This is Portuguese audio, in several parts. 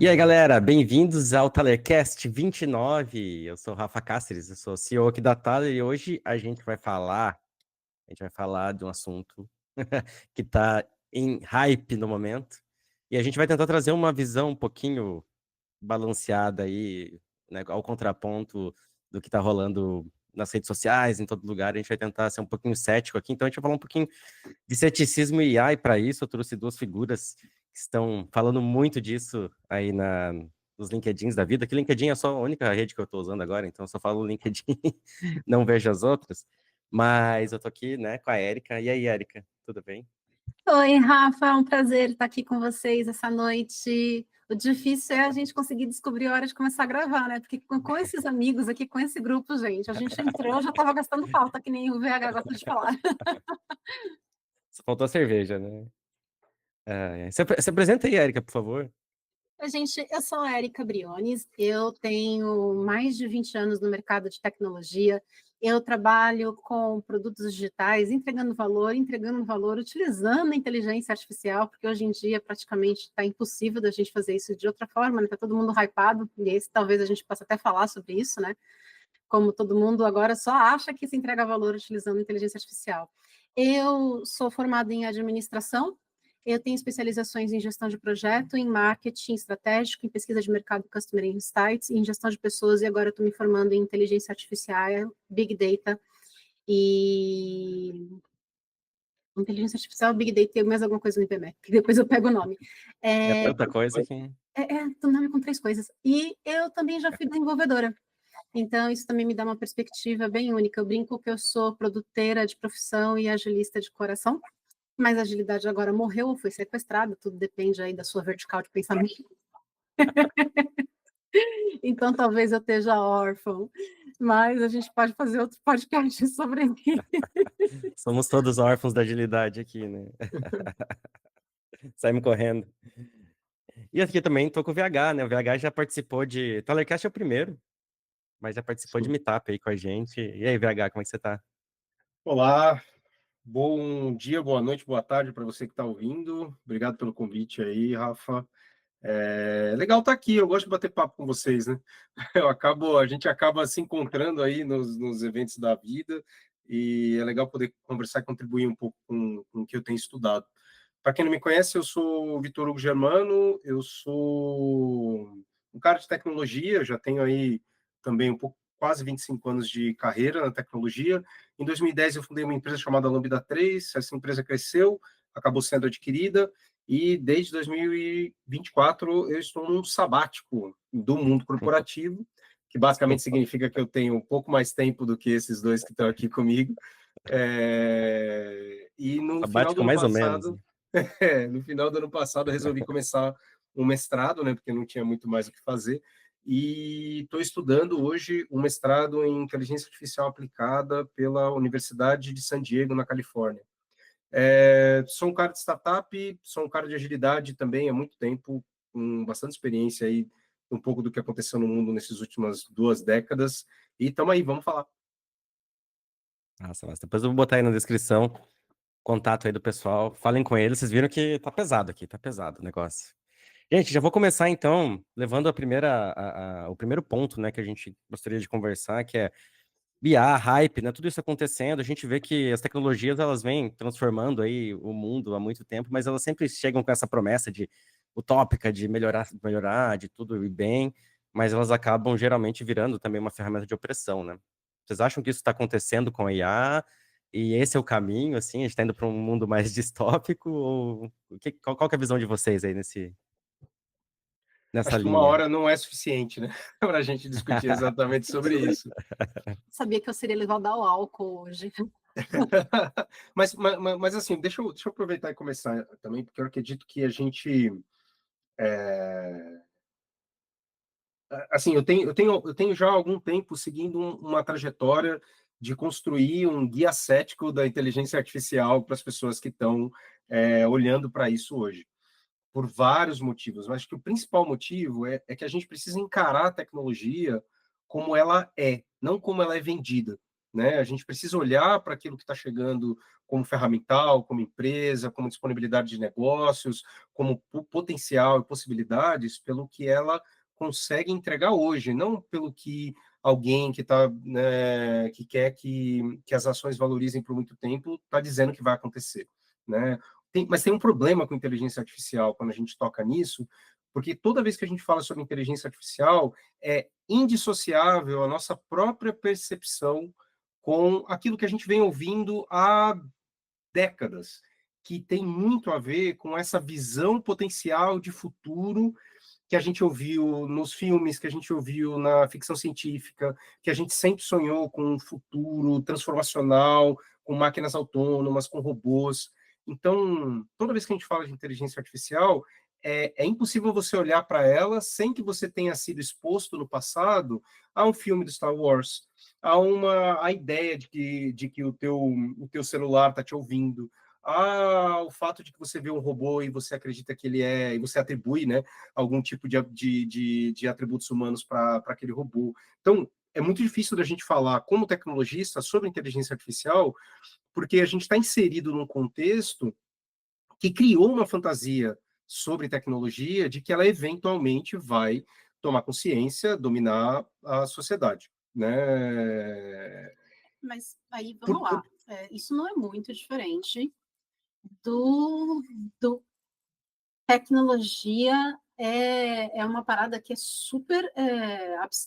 E aí, galera, bem-vindos ao Talercast 29. Eu sou o Rafa Cáceres, eu sou CEO aqui da Thaler e hoje a gente vai falar de um assunto que está em hype no momento. E a gente vai tentar trazer uma visão um pouquinho balanceada aí, né, ao contraponto do que está rolando nas redes sociais, em todo lugar. A gente vai tentar ser um pouquinho cético aqui, então a gente vai falar um pouquinho de ceticismo e AI. Para isso, eu trouxe duas figuras que estão falando muito disso aí nos LinkedIns da vida, que LinkedIn é só a única rede que eu estou usando agora, então eu só falo LinkedIn, não vejo as outras. Mas eu tô aqui, né, com a Érica. E aí, Érica, tudo bem? Oi, Rafa, é um prazer estar aqui com vocês essa noite. O difícil é a gente conseguir descobrir a hora de começar a gravar, né? Porque com esses amigos aqui, com esse grupo, gente, a gente entrou, já estava gastando pauta, que nem o VH gosta de falar. Só faltou a cerveja, né? Se apresenta aí, Érica, por favor. Gente, eu sou a Érica Briones, eu tenho mais de 20 anos no mercado de tecnologia, eu trabalho com produtos digitais, entregando valor, utilizando a inteligência artificial, porque hoje em dia praticamente está impossível da gente fazer isso de outra forma, né? Está todo mundo hypado, e esse talvez a gente possa até falar sobre isso, né? Como todo mundo agora só acha que se entrega valor utilizando inteligência artificial. Eu sou formada em administração, eu tenho especializações em gestão de projeto, em marketing estratégico, em pesquisa de mercado, Customer Insights, em gestão de pessoas, e agora estou me formando em inteligência artificial, Big Data e... Inteligência artificial, Big Data e mais alguma coisa no IPME, que depois eu pego o nome. É tanta coisa que... Tem nome com 3 coisas. E eu também já fui desenvolvedora. Então, isso também me dá uma perspectiva bem única. Eu brinco que eu sou produteira de profissão e agilista de coração, mas a agilidade agora morreu ou foi sequestrada, tudo depende aí da sua vertical de pensamento. Então, talvez eu esteja órfão, mas a gente pode fazer outro podcast sobre isso. Somos todos órfãos da agilidade aqui, né? Saímos correndo. E aqui também tô com o VH, né? O VH já participou de... Talercast é o primeiro, mas já participou de Sim. Meetup aí com a gente. E aí, VH, como é que você tá? Olá, bom dia, boa noite, boa tarde para você que está ouvindo. Obrigado pelo convite aí, Rafa. É legal estar aqui, eu gosto de bater papo com vocês, né? A gente acaba se encontrando aí nos eventos da vida e é legal poder conversar e contribuir um pouco com o que eu tenho estudado. Para quem não me conhece, eu sou o Vitor Hugo Germano, eu sou um cara de tecnologia, já tenho aí também quase 25 anos de carreira na tecnologia. Em 2010 eu fundei uma empresa chamada Lambda 3, essa empresa cresceu, acabou sendo adquirida, e desde 2024 eu estou num sabático do mundo corporativo, que basicamente significa que eu tenho um pouco mais tempo do que esses dois que estão aqui comigo. E no final do Sabático ano mais ou menos. passado, no final do ano passado eu resolvi começar um mestrado, né, porque não tinha muito mais o que fazer, e estou estudando hoje um mestrado em inteligência artificial aplicada pela Universidade de San Diego, na Califórnia. Sou um cara de startup, sou um cara de agilidade também há muito tempo, com bastante experiência aí, um pouco do que aconteceu no mundo nessas últimas 2 décadas, e estamos aí, vamos falar. Nossa, mas depois eu vou botar aí na descrição contato aí do pessoal. Falem com eles, vocês viram que tá pesado aqui, tá pesado o negócio. Gente, já vou começar então, levando o primeiro ponto, né, que a gente gostaria de conversar, que é BA, hype, né, tudo isso acontecendo. A gente vê que as tecnologias, elas vêm transformando aí o mundo há muito tempo, mas elas sempre chegam com essa promessa de utópica, de melhorar, de tudo ir bem, mas elas acabam geralmente virando também uma ferramenta de opressão, né? Vocês acham que isso está acontecendo com a IA? E esse é o caminho, assim, a gente está indo para um mundo mais distópico? Ou qual que é a visão de vocês aí nessa Acho que uma linha? hora não é suficiente, né, para a gente discutir exatamente sobre isso. Sabia que eu seria levada ao álcool hoje. mas assim, deixa eu aproveitar e começar também, porque eu acredito que a gente, assim, eu tenho já há algum tempo seguindo uma trajetória de construir um guia cético da inteligência artificial para as pessoas que estão olhando para isso hoje, por vários motivos. Mas acho que o principal motivo é que a gente precisa encarar a tecnologia como ela é, não como ela é vendida. né? A gente precisa olhar para aquilo que está chegando como ferramental, como empresa, como disponibilidade de negócios, como potencial e possibilidades, pelo que ela consegue entregar hoje, não pelo que alguém que tá, né, que quer que as ações valorizem por muito tempo está dizendo que vai acontecer, né? Mas tem um problema com inteligência artificial quando a gente toca nisso, porque toda vez que a gente fala sobre inteligência artificial, é indissociável a nossa própria percepção com aquilo que a gente vem ouvindo há décadas, que tem muito a ver com essa visão potencial de futuro que a gente ouviu nos filmes, que a gente ouviu na ficção científica, que a gente sempre sonhou com um futuro transformacional, com máquinas autônomas, com robôs. Então, toda vez que a gente fala de inteligência artificial, é impossível você olhar para ela sem que você tenha sido exposto no passado a um filme do Star Wars, a ideia de que o teu celular está te ouvindo, o fato de que você vê um robô e você acredita que ele é, e você atribui, né, algum tipo de atributos humanos para aquele robô. Então, é muito difícil da gente falar, como tecnologista, sobre inteligência artificial, porque a gente está inserido num contexto que criou uma fantasia sobre tecnologia de que ela eventualmente vai tomar consciência, dominar a sociedade, né? Mas aí, vamos lá. Isso não é muito diferente do tecnologia é uma parada que é super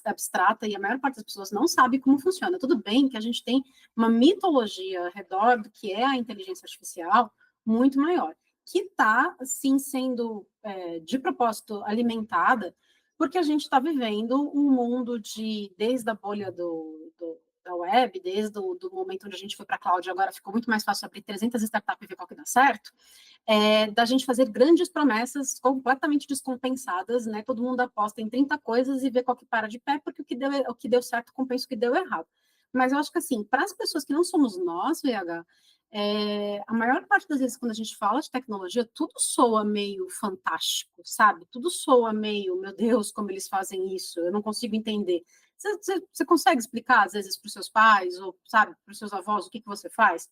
abstrata e a maior parte das pessoas não sabe como funciona. Tudo bem que a gente tem uma mitologia ao redor do que é a inteligência artificial muito maior, que está, sim, sendo de propósito alimentada, porque a gente está vivendo um mundo desde a bolha da web, desde o do momento onde a gente foi para a cloud, agora ficou muito mais fácil abrir 300 startups e ver qual que dá certo, da gente fazer grandes promessas completamente descompensadas, né? Todo mundo aposta em 30 coisas e vê qual que para de pé, porque o que deu certo compensa o que deu errado. Mas eu acho que, assim, para as pessoas que não somos nós, VH, a maior parte das vezes, quando a gente fala de tecnologia, tudo soa meio fantástico, sabe? Tudo soa meio, meu Deus, como eles fazem isso, eu não consigo entender. Você consegue explicar, às vezes, para os seus pais, ou, sabe, para os seus avós, o que você faz?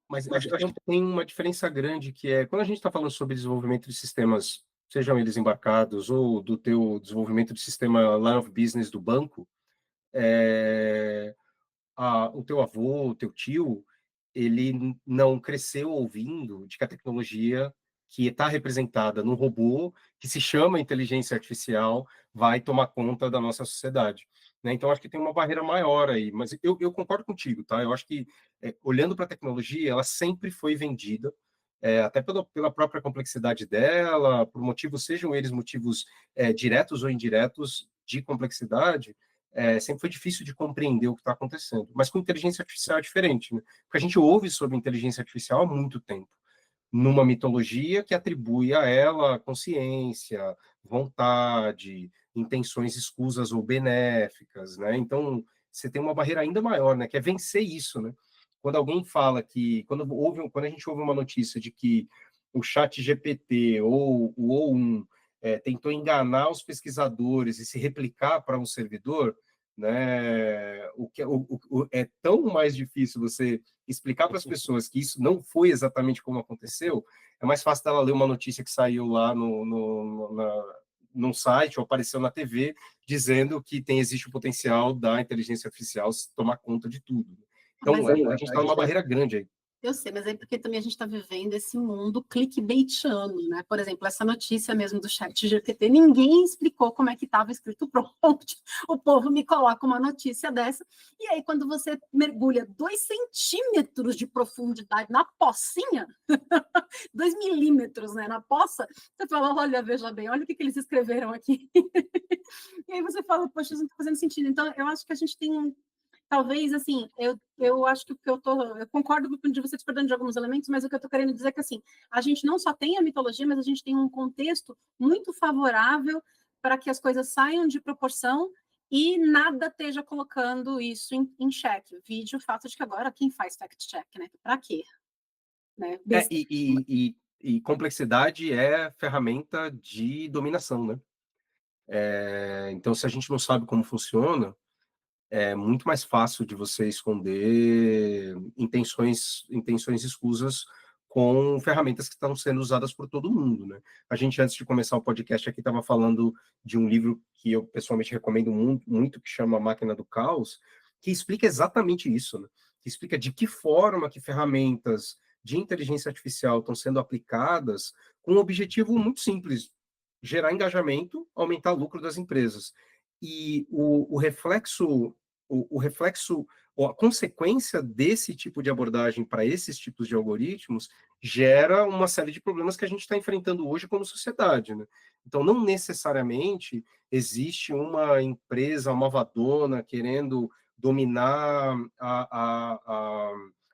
Mas acho que tem uma diferença grande, que é, quando a gente está falando sobre desenvolvimento de sistemas, sejam eles embarcados, ou do teu desenvolvimento de sistema line of business do banco, o teu avô, o teu tio, ele não cresceu ouvindo de que a tecnologia que está representada no robô, que se chama inteligência artificial, vai tomar conta da nossa sociedade, né? Então, acho que tem uma barreira maior aí, mas eu concordo contigo, tá? Eu acho que, olhando para a tecnologia, ela sempre foi vendida, até pela própria complexidade dela, por motivos, sejam eles motivos diretos ou indiretos de complexidade, sempre foi difícil de compreender o que está acontecendo. Mas com inteligência artificial é diferente, né? Porque a gente ouve sobre inteligência artificial há muito tempo, numa mitologia que atribui a ela consciência, vontade, intenções escusas ou benéficas, né? Então, você tem uma barreira ainda maior, né? Que é vencer isso, né? Quando alguém fala que... Quando a gente ouve uma notícia de que o chat GPT ou o O1 tentou enganar os pesquisadores e se replicar para um servidor, né? É tão mais difícil você explicar para as pessoas que isso não foi exatamente como aconteceu, é mais fácil dela ler uma notícia que saiu lá num site ou apareceu na TV dizendo que existe o potencial da inteligência artificial tomar conta de tudo. Então, Mas a gente está numa barreira grande aí. eu sei, mas é porque também a gente está vivendo esse mundo clickbaitiano, né? Por exemplo, essa notícia mesmo do chat GPT, ninguém explicou como é que estava escrito o prompt, o povo me coloca uma notícia dessa, e aí quando você mergulha 2 centímetros de profundidade na pocinha, 2 milímetros, né, na poça, você fala, olha, veja bem, olha o que eles escreveram aqui. E aí você fala, poxa, isso não está fazendo sentido. Então, eu acho que a gente tem talvez, assim, eu acho que o que eu concordo com você discordando de alguns elementos, mas o que eu estou querendo dizer é que, assim, a gente não só tem a mitologia, mas a gente tem um contexto muito favorável para que as coisas saiam de proporção e nada esteja colocando isso em xeque. Vide o fato de que agora quem faz fact-check, né? Para quê? Né? E complexidade é ferramenta de dominação, né? Então, se a gente não sabe como funciona, é muito mais fácil de você esconder intenções escusas com ferramentas que estão sendo usadas por todo mundo, né? A gente, antes de começar o podcast aqui, estava falando de um livro que eu pessoalmente recomendo muito, muito, que chama Máquina do Caos, que explica exatamente isso, né? Que explica de que forma que ferramentas de inteligência artificial estão sendo aplicadas com um objetivo muito simples: gerar engajamento, aumentar o lucro das empresas. E o reflexo, ou a consequência desse tipo de abordagem para esses tipos de algoritmos gera uma série de problemas que a gente está enfrentando hoje como sociedade, né? Então, não necessariamente existe uma empresa malvadona querendo dominar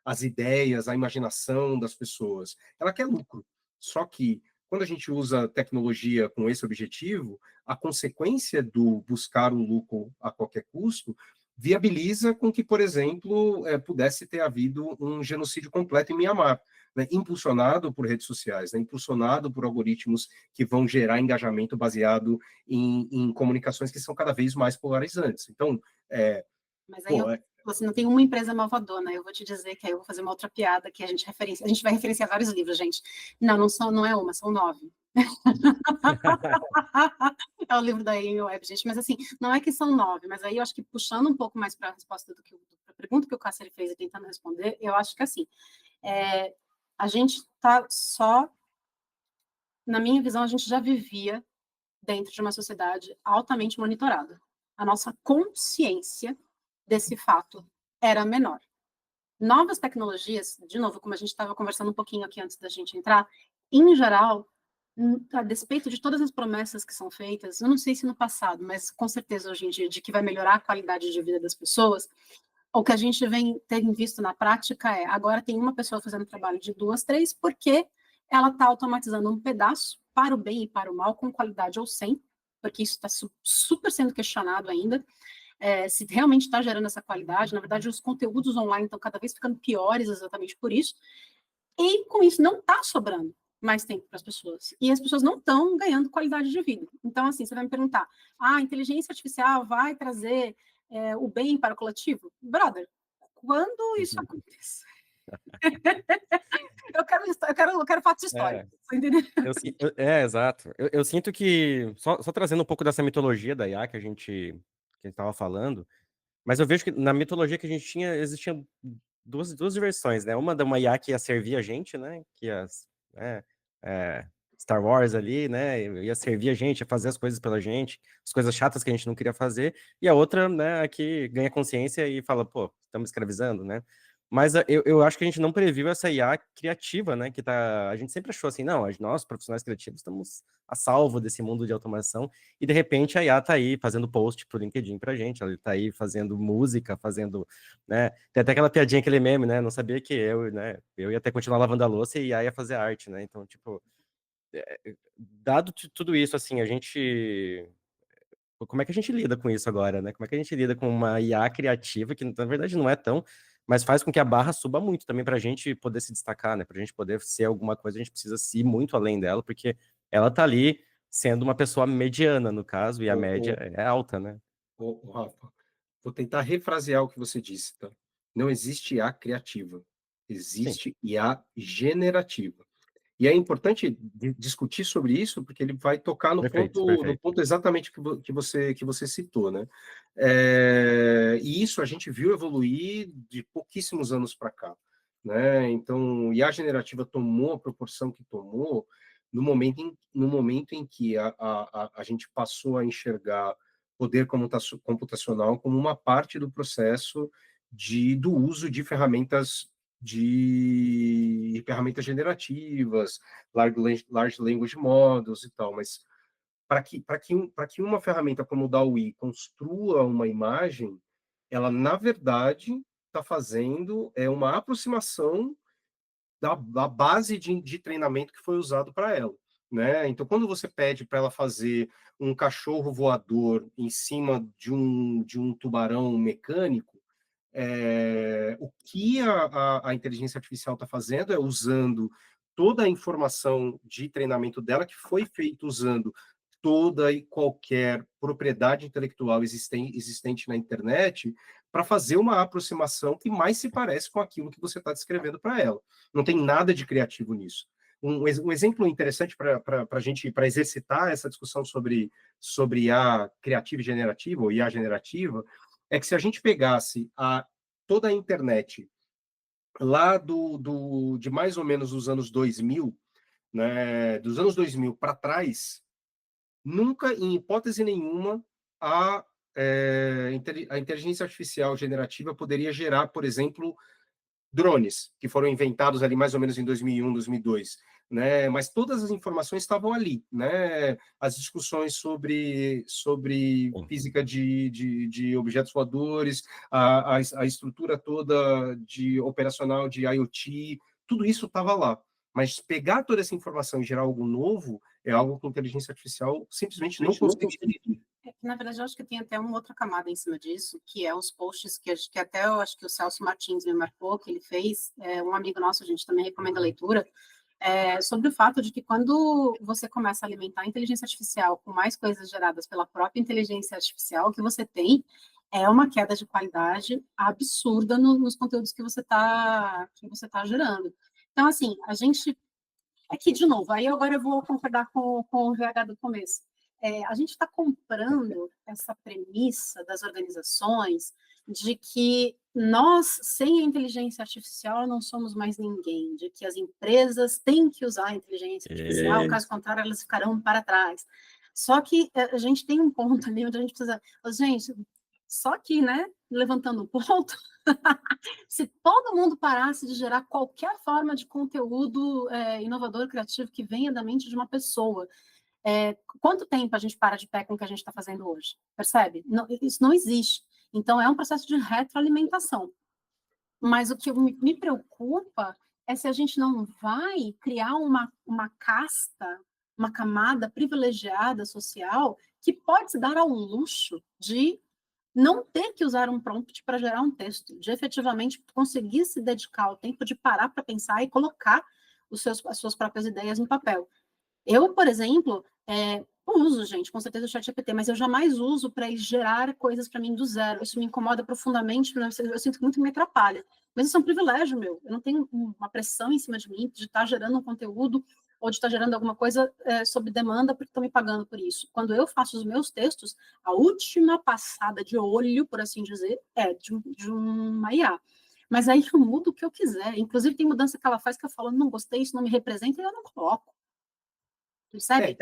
as ideias, a imaginação das pessoas. Ela quer lucro. Só que, quando a gente usa tecnologia com esse objetivo, a consequência do buscar o lucro a qualquer custo viabiliza com que, por exemplo, pudesse ter havido um genocídio completo em Mianmar, né, impulsionado por redes sociais, né, impulsionado por algoritmos que vão gerar engajamento baseado em comunicações que são cada vez mais polarizantes. Então, Mas aí você não tem uma empresa malvadona. Eu vou te dizer que aí eu vou fazer uma outra piada que a gente vai referenciar vários livros, gente. Não é uma, são 9. É o livro da Amy Webb, gente. Mas assim, não é que são 9, mas aí eu acho que puxando um pouco mais para a resposta da pergunta que o Cássio fez e tentando responder, eu acho que assim, a gente está só, na minha visão, a gente já vivia dentro de uma sociedade altamente monitorada. A nossa consciência desse fato era menor. Novas tecnologias, de novo, como a gente estava conversando um pouquinho aqui antes da gente entrar, em geral, a despeito de todas as promessas que são feitas, eu não sei se no passado, mas com certeza hoje em dia, de que vai melhorar a qualidade de vida das pessoas, o que a gente tem visto na prática é, agora tem uma pessoa fazendo trabalho de 2, 3, porque ela está automatizando um pedaço para o bem e para o mal, com qualidade ou sem, porque isso está super sendo questionado ainda, se realmente está gerando essa qualidade. Na verdade, os conteúdos online estão cada vez ficando piores exatamente por isso, e com isso não está sobrando mais tempo para as pessoas, e as pessoas não estão ganhando qualidade de vida. Então, assim, você vai me perguntar, a inteligência artificial vai trazer o bem para o coletivo? Brother, quando isso acontecer? eu quero fatos históricos, entendeu? Exato. Eu sinto que, só trazendo um pouco dessa mitologia da IA que a gente estava falando, mas eu vejo que na mitologia que a gente tinha, existiam duas versões, né? Uma de uma IA que ia servir a gente, né? Né, é, Star Wars ali, né? Ia servir a gente, ia fazer as coisas pela gente, as coisas chatas que a gente não queria fazer, e a outra, né, a que ganha consciência e fala, pô, estamos escravizando, né? Mas eu acho que a gente não previu essa IA criativa, né? A gente sempre achou assim, não, nós, profissionais criativos, estamos a salvo desse mundo de automação, e de repente a IA tá aí fazendo post pro LinkedIn pra gente, ela tá aí fazendo música, fazendo, né? Tem até aquela piadinha, aquele meme, né? Não sabia que né? Eu ia até continuar lavando a louça e a IA ia fazer arte, né? Então, tipo, dado tudo isso, assim, como é que a gente lida com isso agora, né? Como é que a gente lida com uma IA criativa, que na verdade não é tão, mas faz com que a barra suba muito também para a gente poder se destacar, né? Para a gente poder ser alguma coisa, a gente precisa ir muito além dela, porque ela tá ali sendo uma pessoa mediana, no caso, e a média é alta, né? Rafa, vou tentar refrasear o que você disse, tá? Não existe IA criativa, Sim, existe IA generativa. E é importante discutir sobre isso, porque ele vai tocar no perfeito, ponto exatamente que você citou, né? E isso a gente viu evoluir de pouquíssimos anos para cá, né? Então, IA generativa tomou a proporção que tomou no momento em que a gente passou a enxergar poder computacional como uma parte do processo do uso de ferramentas generativas, large language models e tal, mas para que uma ferramenta como o DALL-E construa uma imagem, ela, na verdade, está fazendo uma aproximação da base de treinamento que foi usado para ela. Né? Então, quando você pede para ela fazer um cachorro voador em cima de um tubarão mecânico, o que a inteligência artificial está fazendo é usando toda a informação de treinamento dela, que foi feito usando toda e qualquer propriedade intelectual existente na internet para fazer uma aproximação que mais se parece com aquilo que você está descrevendo para ela. Não tem nada de criativo nisso. Um exemplo interessante para a gente, para exercitar essa discussão sobre IA criativa e generativa, ou IA generativa, é que se a gente pegasse toda a internet lá de mais ou menos os anos 2000, né, dos anos 2000 para trás, nunca, em hipótese nenhuma, a inteligência artificial generativa poderia gerar, por exemplo, drones, que foram inventados ali mais ou menos em 2001, 2002, né? Mas todas as informações estavam ali, né? As discussões sobre física de objetos voadores, a estrutura toda operacional de IoT, tudo isso estava lá. Mas pegar toda essa informação e gerar algo novo é algo que a inteligência artificial simplesmente não conseguiria. Na verdade, eu acho que tem até uma outra camada em cima disso, que é os posts que até eu acho que o Celso Martins me marcou, que ele fez, um amigo nosso, a gente também recomenda a leitura, sobre o fato de que quando você começa a alimentar a inteligência artificial com mais coisas geradas pela própria inteligência artificial, o que você tem é uma queda de qualidade absurda nos conteúdos que você tá gerando. Então, assim, a gente... Aqui, de novo, aí agora eu vou concordar com o VH do começo. A gente está comprando essa premissa das organizações de que nós, sem a inteligência artificial, não somos mais ninguém, de que as empresas têm que usar a inteligência artificial, caso contrário, elas ficarão para trás. Só que a gente tem um ponto ali onde a gente precisa... Gente, só que, né, levantando um ponto, se todo mundo parasse de gerar qualquer forma de conteúdo inovador, criativo, que venha da mente de uma pessoa, quanto tempo a gente para de pé com o que a gente está fazendo hoje? Percebe? Não, isso não existe. Então, é um processo de retroalimentação. Mas o que me preocupa é se a gente não vai criar uma casta, uma camada privilegiada social que pode se dar ao luxo de não ter que usar um prompt para gerar um texto, de efetivamente conseguir se dedicar ao tempo de parar para pensar e colocar as suas próprias ideias no papel. Eu, por exemplo, uso, gente, com certeza o ChatGPT, mas eu jamais uso para gerar coisas para mim do zero. Isso me incomoda profundamente, eu sinto que muito me atrapalha. Mas isso é um privilégio meu. Eu não tenho uma pressão em cima de mim de estar gerando um conteúdo ou de estar gerando alguma coisa sob demanda porque estão me pagando por isso. Quando eu faço os meus textos, a última passada de olho, por assim dizer, é de uma IA. Mas aí eu mudo o que eu quiser. Inclusive, tem mudança que ela faz que eu falo, não gostei, isso não me representa, e eu não coloco. Percebe?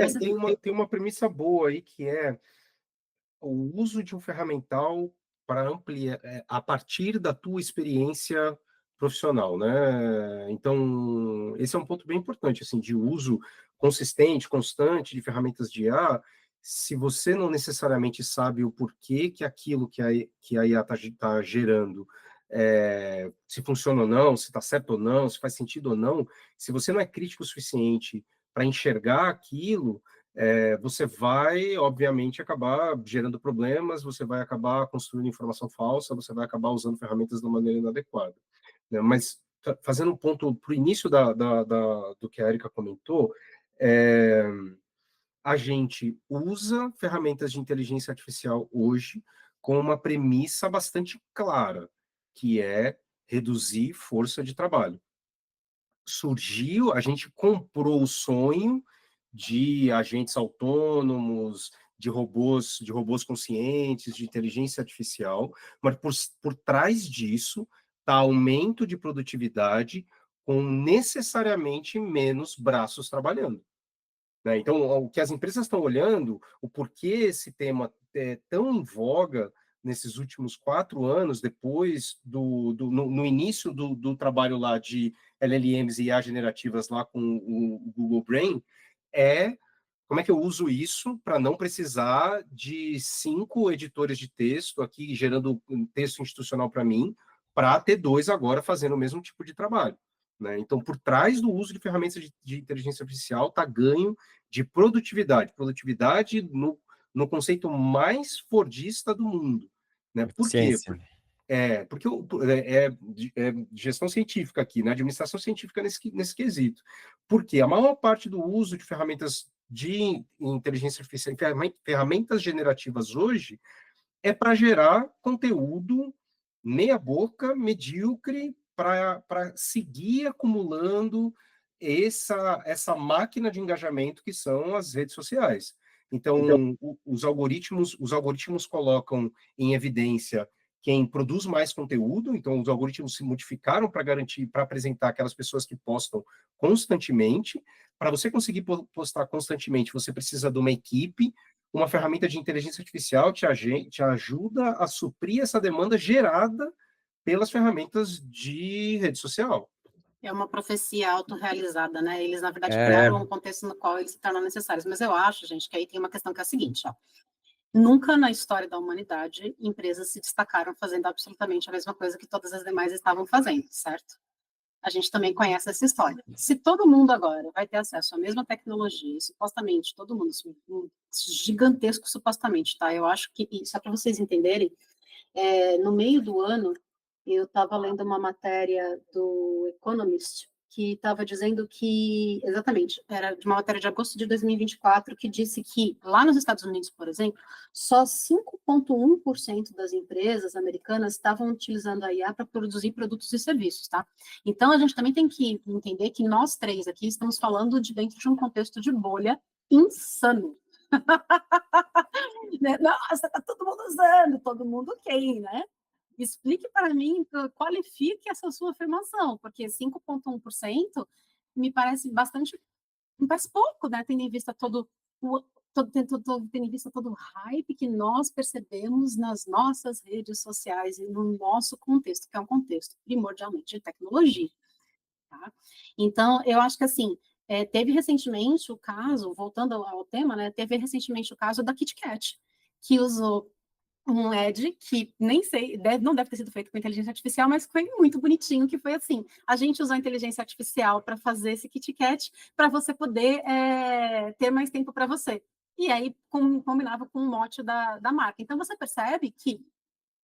Tem uma premissa boa aí, que é o uso de um ferramental para ampliar a partir da tua experiência profissional, né? Então, esse é um ponto bem importante, assim, de uso consistente, constante de ferramentas de IA. Se você não necessariamente sabe o porquê que aquilo que a IA está gerando, se funciona ou não, se está certo ou não, se faz sentido ou não, se você não é crítico o suficiente para enxergar aquilo, você vai, obviamente, acabar gerando problemas, você vai acabar construindo informação falsa, você vai acabar usando ferramentas de uma maneira inadequada, né? Mas, fazendo um ponto para o início do que a Erika comentou, a gente usa ferramentas de inteligência artificial hoje com uma premissa bastante clara, que é reduzir força de trabalho. Surgiu, a gente comprou o sonho de agentes autônomos, de robôs conscientes, de inteligência artificial, mas por trás disso está aumento de produtividade com necessariamente menos braços trabalhando, né? Então, o que as empresas estão olhando, o porquê esse tema é tão em voga nesses últimos 4 anos, depois no início do trabalho lá de LLMs e IA generativas lá com o Google Brain, como é que eu uso isso para não precisar de 5 editores de texto aqui gerando um texto institucional para mim, para ter 2 agora fazendo o mesmo tipo de trabalho, né? Então, por trás do uso de ferramentas de inteligência artificial está ganho de produtividade no conceito mais fordista do mundo, né? Por quê? Ciência. Porque gestão científica aqui, né? Administração científica nesse quesito. Porque a maior parte do uso de ferramentas de inteligência artificial, ferramentas generativas hoje, é para gerar conteúdo meia boca, medíocre, para seguir acumulando essa máquina de engajamento que são as redes sociais. Então, os algoritmos colocam em evidência quem produz mais conteúdo, então os algoritmos se modificaram para garantir, para apresentar aquelas pessoas que postam constantemente. Para você conseguir postar constantemente, você precisa de uma equipe. Uma ferramenta de inteligência artificial te ajuda a suprir essa demanda gerada pelas ferramentas de rede social. É uma profecia autorrealizada, né? Eles, na verdade, É, criaram um contexto no qual eles se tornam necessários. Mas eu acho, gente, que aí tem uma questão que é a seguinte, ó. Nunca na história da humanidade empresas se destacaram fazendo absolutamente a mesma coisa que todas as demais estavam fazendo, certo? A gente também conhece essa história. Se todo mundo agora vai ter acesso à mesma tecnologia, e supostamente todo mundo, gigantesco supostamente, tá? Eu acho que, só para vocês entenderem, no meio do ano, eu estava lendo uma matéria do Economist que estava dizendo que, exatamente, era de uma matéria de agosto de 2024, que disse que lá nos Estados Unidos, por exemplo, só 5,1% das empresas americanas estavam utilizando a IA para produzir produtos e serviços, tá? Então, a gente também tem que entender que nós três aqui estamos falando de dentro de um contexto de bolha insano. Nossa, tá todo mundo usando, todo mundo quem, né? Explique para mim, qualifique essa sua afirmação, porque 5,1% me parece pouco, né? Tendo em vista tendo em vista todo o hype que nós percebemos nas nossas redes sociais e no nosso contexto, que é um contexto primordialmente de tecnologia. Tá? Então, eu acho que assim, teve recentemente o caso, voltando ao tema, né? Teve recentemente o caso da KitKat, que usou um ad que nem sei, não deve ter sido feito com inteligência artificial, mas foi muito bonitinho, que foi assim, a gente usou a inteligência artificial para fazer esse KitKat para você poder ter mais tempo para você. E aí combinava com o mote da marca. Então você percebe que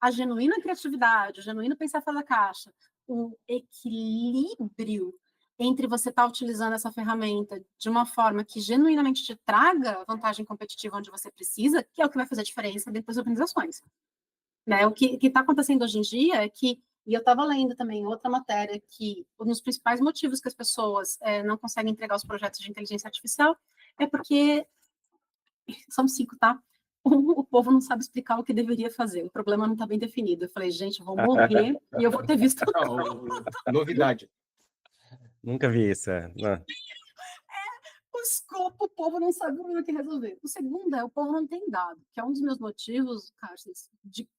a genuína criatividade, o genuíno pensar fora da caixa, o equilíbrio entre você estar utilizando essa ferramenta de uma forma que genuinamente te traga vantagem competitiva onde você precisa, que é o que vai fazer a diferença dentro das organizações. Né? O que está acontecendo hoje em dia é que, e eu estava lendo também outra matéria, que um dos principais motivos que as pessoas não conseguem entregar os projetos de inteligência artificial é porque são 5, tá? O povo não sabe explicar o que deveria fazer, o problema não está bem definido. Eu falei, gente, eu vou morrer e eu vou ter visto Novidade. Nunca vi isso. o escopo, o povo não sabe o que resolver. O segundo o povo não tem dado, que é um dos meus motivos, Carlos,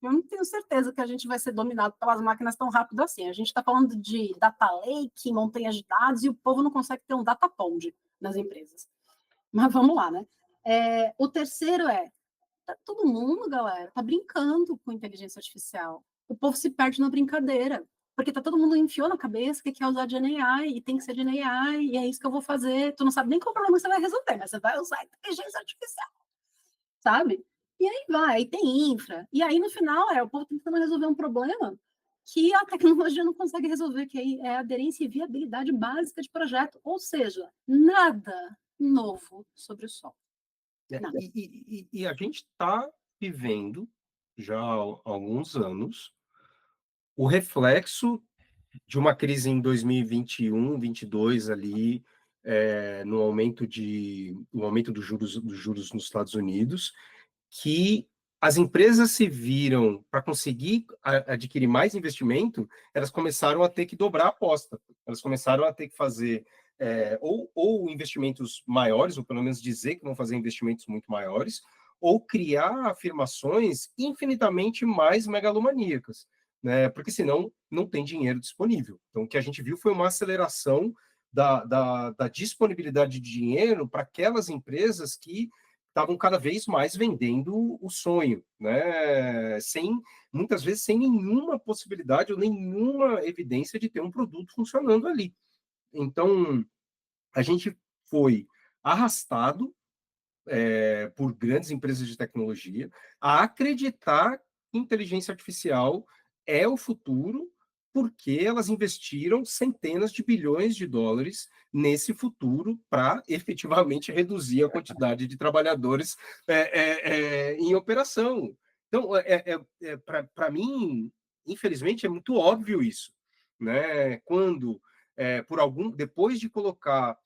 eu não tenho certeza que a gente vai ser dominado pelas máquinas tão rápido assim. A gente está falando de data lake, montanhas de dados, e o povo não consegue ter um data pond nas empresas. Mas vamos lá, né? O terceiro tá todo mundo, galera, tá brincando com inteligência artificial. O povo se perde na brincadeira, porque tá todo mundo enfiou na cabeça que quer usar GenAI e tem que ser GenAI e é isso que eu vou fazer. Tu não sabe nem qual problema você vai resolver, mas você vai usar inteligência artificial, sabe? E aí vai, tem infra. E aí no final o povo tentando resolver um problema que a tecnologia não consegue resolver, que aí é aderência e viabilidade básica de projeto, ou seja, nada novo sobre o sol. E a gente está vivendo, já há alguns anos, o reflexo de uma crise em 2021, 22 ali, no aumento dos juros nos Estados Unidos, que as empresas se viram, para conseguir adquirir mais investimento, elas começaram a ter que dobrar a aposta. Elas começaram a ter que fazer ou investimentos maiores, ou pelo menos dizer que vão fazer investimentos muito maiores, ou criar afirmações infinitamente mais megalomaníacas, né? Porque senão não tem dinheiro disponível. Então, o que a gente viu foi uma aceleração da disponibilidade de dinheiro para aquelas empresas que estavam cada vez mais vendendo o sonho, né? Muitas vezes sem nenhuma possibilidade ou nenhuma evidência de ter um produto funcionando ali. Então, a gente foi arrastado por grandes empresas de tecnologia a acreditar que inteligência artificial é o futuro porque elas investiram centenas de bilhões de dólares nesse futuro para efetivamente reduzir a quantidade de trabalhadores em operação. Então, para mim, infelizmente, é muito óbvio isso, né? Quando, depois de colocar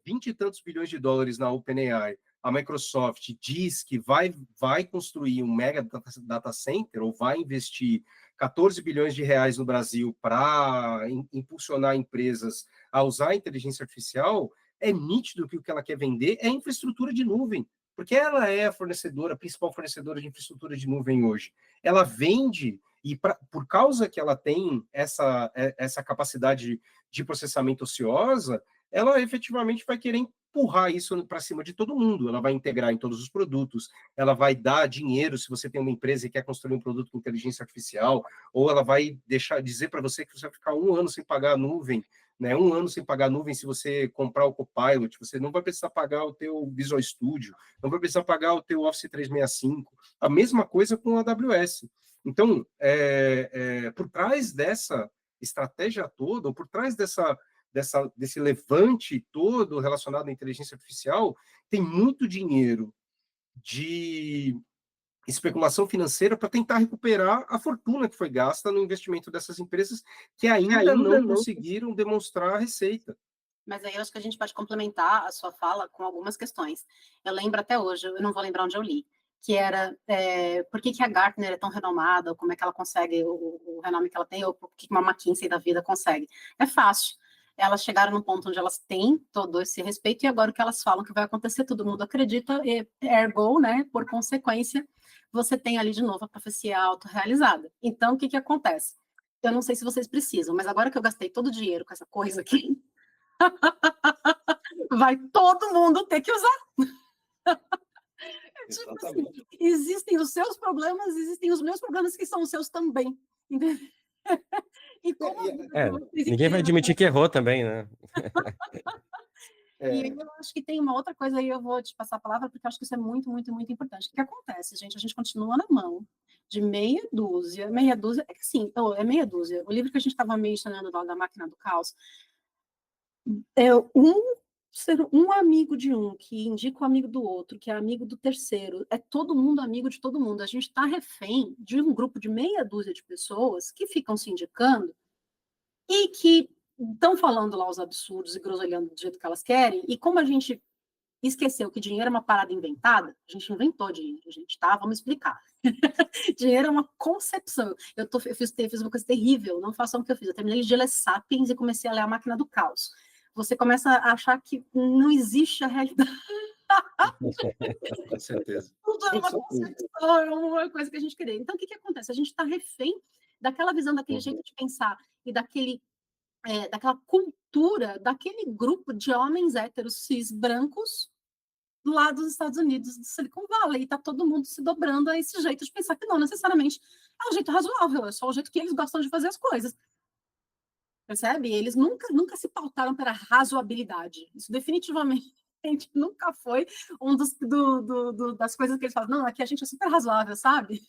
20 e tantos bilhões de dólares na OpenAI, a Microsoft diz que vai construir um mega data center, ou vai investir 14 bilhões de reais no Brasil para impulsionar empresas a usar a inteligência artificial, é nítido que o que ela quer vender é infraestrutura de nuvem, porque ela é a principal fornecedora de infraestrutura de nuvem hoje. Ela vende, e por causa que ela tem essa capacidade de processamento ociosa, ela efetivamente vai querer empurrar isso para cima de todo mundo. Ela vai integrar em todos os produtos, ela vai dar dinheiro se você tem uma empresa e quer construir um produto com inteligência artificial, ou ela vai dizer para você que você vai ficar 1 ano sem pagar a nuvem, né? 1 ano sem pagar a nuvem se você comprar o Copilot, você não vai precisar pagar o teu Visual Studio, não vai precisar pagar o teu Office 365. A mesma coisa com a AWS. Então, por trás dessa estratégia toda, ou por trás desse levante todo relacionado à inteligência artificial, tem muito dinheiro de especulação financeira para tentar recuperar a fortuna que foi gasta no investimento dessas empresas que ainda não conseguiram demonstrar a receita. Mas aí eu acho que a gente pode complementar a sua fala com algumas questões. Eu lembro até hoje, eu não vou lembrar onde eu li, que era por que a Gartner é tão renomada, ou como é que ela consegue o renome que ela tem, ou por que uma McKinsey da vida consegue. É fácil. Elas chegaram num ponto onde elas têm todo esse respeito, e agora o que elas falam que vai acontecer, todo mundo acredita, e ergo, né, por consequência, você tem ali de novo a profecia autorrealizada. Então, o que acontece? Eu não sei se vocês precisam, mas agora que eu gastei todo o dinheiro com essa coisa aqui, vai todo mundo ter que usar. Tipo assim, existem os seus problemas, existem os meus problemas que são os seus também. Entendeu? E como ninguém vai admitir que errou também, né? E eu acho que tem uma outra coisa aí, eu vou te passar a palavra, porque eu acho que isso é muito, muito, muito importante. O que acontece, gente? A gente continua na mão de meia dúzia, é que assim, é meia dúzia. O livro que a gente estava mencionando lá da Máquina do Caos, é um amigo de um que indica o amigo do outro, que é amigo do terceiro, é todo mundo amigo de todo mundo. A gente está refém de um grupo de meia dúzia de pessoas que ficam se indicando e que estão falando lá os absurdos e groselhando do jeito que elas querem, e como a gente esqueceu que dinheiro é uma parada inventada, a gente inventou dinheiro, gente, tá? Vamos explicar. Dinheiro é uma concepção. Eu fiz uma coisa terrível, não façam o que eu fiz. Eu terminei de ler Sapiens e comecei a ler A Máquina do Caos. Você começa a achar que não existe a realidade. Com certeza. Tudo é uma concepção, é uma coisa que a gente queria. Então, o que acontece? A gente está refém daquela visão, daquele jeito de pensar e daquela cultura, daquele grupo de homens héteros cis brancos lá dos Estados Unidos, do Silicon Valley, e está todo mundo se dobrando a esse jeito de pensar que não necessariamente é um jeito razoável, é só o jeito que eles gostam de fazer as coisas. Percebe? Eles nunca se pautaram pela razoabilidade. Isso definitivamente nunca foi das coisas que eles falam. Não, aqui a gente é super razoável, sabe?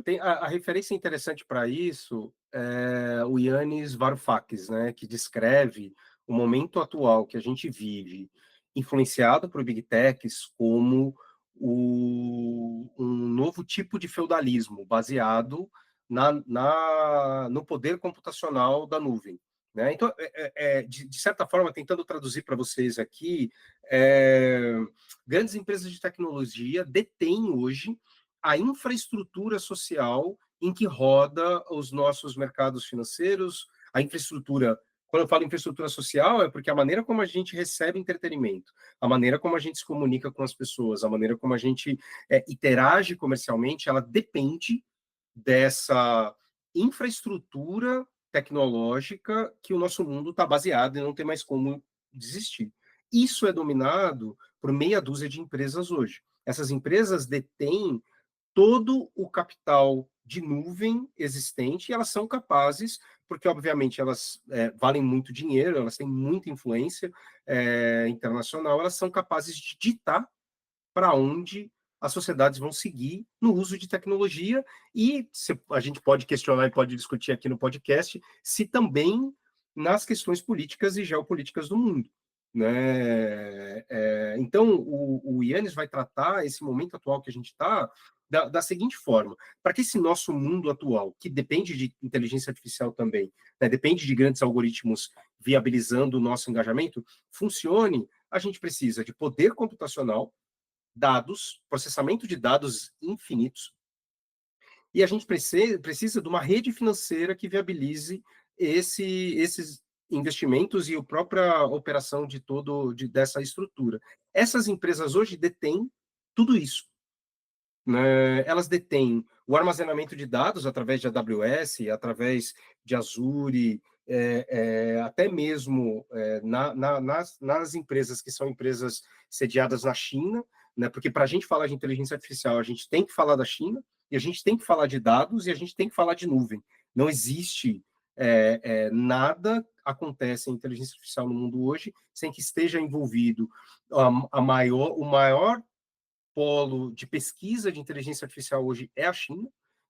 Tem a referência interessante para isso é o Yanis Varoufakis, né, que descreve o momento atual que a gente vive, influenciado por Big Techs, como um novo tipo de feudalismo baseado no poder computacional da nuvem. Né? Então, de certa forma, tentando traduzir para vocês aqui, grandes empresas de tecnologia detêm hoje a infraestrutura social em que roda os nossos mercados financeiros, a infraestrutura. Quando eu falo infraestrutura social, é porque a maneira como a gente recebe entretenimento, a maneira como a gente se comunica com as pessoas, a maneira como a gente interage comercialmente, ela depende dessa infraestrutura tecnológica que o nosso mundo está baseado e não tem mais como desistir. Isso é dominado por meia dúzia de empresas hoje. Essas empresas detêm todo o capital de nuvem existente, e elas são capazes, porque obviamente elas valem muito dinheiro, elas têm muita influência internacional, elas são capazes de ditar para onde as sociedades vão seguir no uso de tecnologia, e a gente pode questionar e pode discutir aqui no podcast se também nas questões políticas e geopolíticas do mundo, né? Então, o Yannis vai tratar esse momento atual que a gente está da seguinte forma: para que esse nosso mundo atual, que depende de inteligência artificial também, né, depende de grandes algoritmos viabilizando o nosso engajamento, funcione, a gente precisa de poder computacional, dados, processamento de dados infinitos, e a gente precisa de uma rede financeira que viabilize esses investimentos e a própria operação dessa estrutura. Essas empresas hoje detêm tudo isso, né? Elas detêm o armazenamento de dados através de AWS, através de Azure, até mesmo nas empresas que são empresas sediadas na China, né? Porque para a gente falar de inteligência artificial, a gente tem que falar da China, e a gente tem que falar de dados, e a gente tem que falar de nuvem. Não existe nada acontece em inteligência artificial no mundo hoje sem que esteja envolvido o maior polo de pesquisa de inteligência artificial hoje é a China,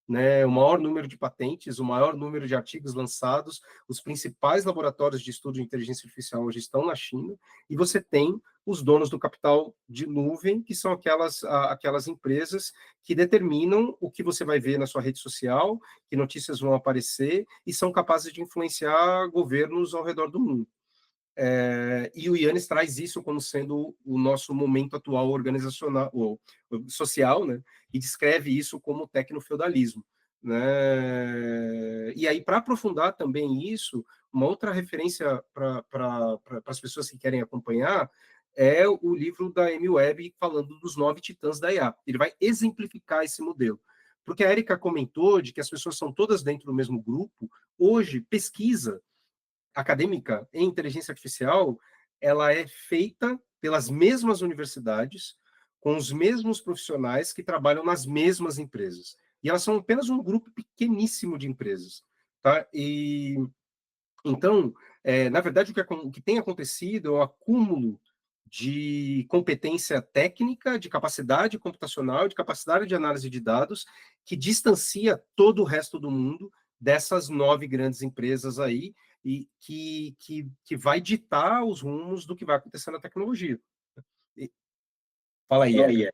né? O maior número de patentes, o maior número de artigos lançados, os principais laboratórios de estudo de inteligência artificial hoje estão na China, e você tem os donos do capital de nuvem, que são aquelas empresas que determinam o que você vai ver na sua rede social, que notícias vão aparecer, e são capazes de influenciar governos ao redor do mundo. E o Yannis traz isso como sendo o nosso momento atual organizacional, ou social, né? E descreve isso como tecnofeudalismo, né? E aí, para aprofundar também isso, uma outra referência para as pessoas que querem acompanhar é o livro da Amy Webb falando dos 9 titãs da IA. Ele vai exemplificar esse modelo. Porque a Erika comentou de que as pessoas são todas dentro do mesmo grupo. Hoje, pesquisa acadêmica em inteligência artificial, ela é feita pelas mesmas universidades, com os mesmos profissionais que trabalham nas mesmas empresas. E elas são apenas um grupo pequeníssimo de empresas. Tá? E então, na verdade, o que tem acontecido é um acúmulo de competência técnica, de capacidade computacional, de capacidade de análise de dados, que distancia todo o resto do mundo dessas 9 grandes empresas aí, e que vai ditar os rumos do que vai acontecer na tecnologia. Fala aí, Erika.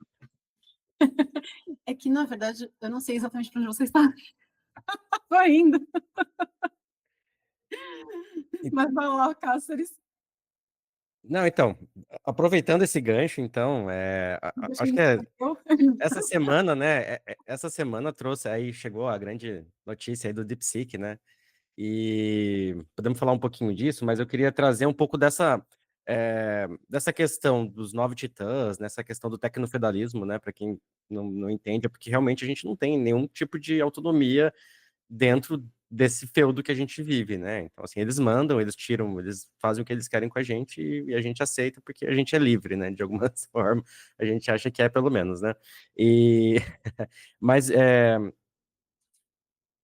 É que, na verdade, eu não sei exatamente para onde você está indo. Mas vai lá, Cáceres. Não, então, aproveitando esse gancho, então, acho que essa semana, né? Essa semana trouxe aí, chegou a grande notícia aí do DeepSeek, né? E podemos falar um pouquinho disso, mas eu queria trazer um pouco dessa questão dos 9 titãs, nessa questão do tecnofeudalismo, né? Para quem não entende, é porque realmente a gente não tem nenhum tipo de autonomia dentro desse feudo que a gente vive, né? Então, assim, eles mandam, eles tiram, eles fazem o que eles querem com a gente e a gente aceita porque a gente é livre, né? De alguma forma, a gente acha que é, pelo menos, né? E... Mas,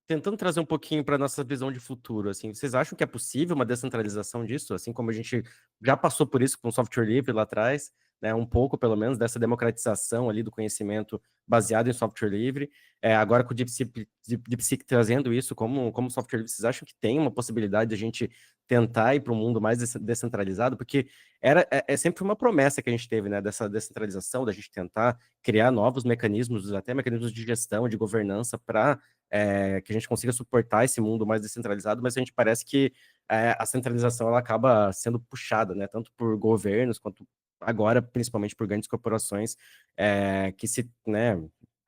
tentando trazer um pouquinho para nossa visão de futuro, assim, vocês acham que é possível uma descentralização disso, assim como a gente já passou por isso com o software livre lá atrás, né, um pouco pelo menos dessa democratização ali do conhecimento baseado em software livre, agora com o DeepSeek trazendo isso como software livre, vocês acham que tem uma possibilidade de a gente tentar ir para um mundo mais descentralizado? Porque é sempre uma promessa que a gente teve, né, dessa descentralização, da gente tentar criar novos mecanismos, até mecanismos de gestão, de governança para que a gente consiga suportar esse mundo mais descentralizado, mas a gente parece que a centralização ela acaba sendo puxada, né, tanto por governos quanto agora, principalmente por grandes corporações que se, né,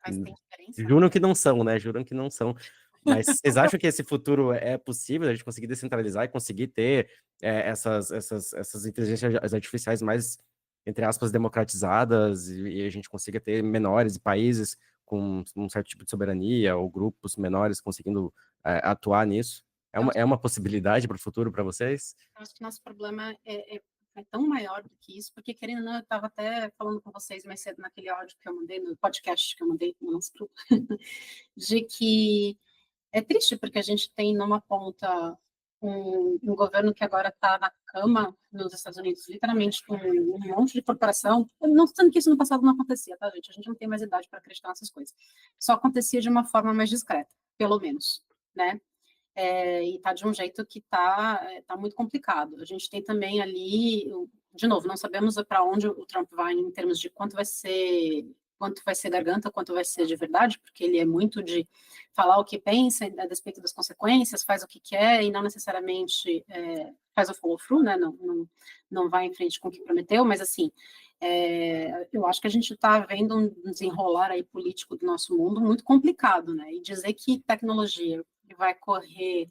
Mas tem diferença? juram que não são, né, juram que não são. Mas vocês acham que esse futuro é possível, a gente conseguir descentralizar e conseguir ter essas inteligências artificiais mais, entre aspas, democratizadas e a gente consiga ter menores países com um certo tipo de soberania ou grupos menores conseguindo atuar nisso? É uma possibilidade para o futuro para vocês? Eu acho que nosso problema é tão maior do que isso, porque, querendo ou não, eu estava até falando com vocês mais cedo naquele áudio que eu mandei, no podcast que eu mandei no nosso grupo, de que é triste porque a gente tem numa ponta um governo que agora está cama nos Estados Unidos, literalmente com um monte de corporação. Eu não estou dizendo que isso no passado não acontecia, tá, gente? A gente não tem mais idade para acreditar nessas coisas. Só acontecia de uma forma mais discreta, pelo menos, né? E tá de um jeito que tá muito complicado. A gente tem também ali, de novo, não sabemos para onde o Trump vai em termos de quanto vai ser garganta, quanto vai ser de verdade, porque ele é muito de falar o que pensa a despeito das consequências, faz o que quer e não necessariamente faz o follow-through, né? Não vai em frente com o que prometeu, mas assim, eu acho que a gente está vendo um desenrolar aí político do nosso mundo muito complicado, né? E dizer que tecnologia vai correr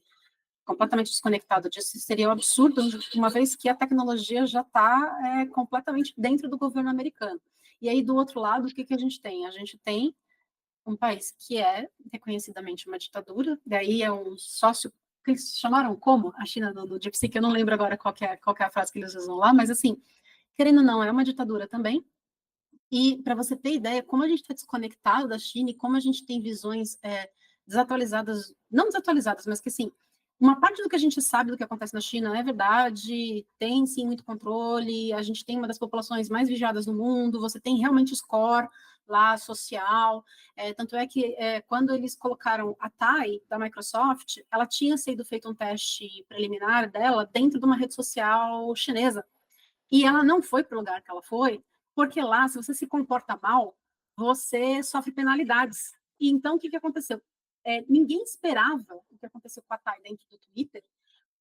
completamente desconectado disso seria um absurdo, uma vez que a tecnologia já está completamente dentro do governo americano. E aí, do outro lado, o que a gente tem? A gente tem um país que é reconhecidamente uma ditadura, daí é um sócio, que eles chamaram como? A China do DeepSeek, eu não lembro agora qual é a frase que eles usam lá, mas assim, querendo ou não, é uma ditadura também. E para você ter ideia, como a gente está desconectado da China e como a gente tem visões desatualizadas, não desatualizadas, mas que assim, uma parte do que a gente sabe do que acontece na China é verdade, tem sim muito controle, a gente tem uma das populações mais vigiadas do mundo, você tem realmente score lá social, tanto é que quando eles colocaram a TAI da Microsoft, ela tinha sido feito um teste preliminar dela dentro de uma rede social chinesa, e ela não foi para o lugar que ela foi, porque lá, se você se comporta mal, você sofre penalidades. E então, o que aconteceu? Ninguém esperava o que aconteceu com a Thay dentro do Twitter,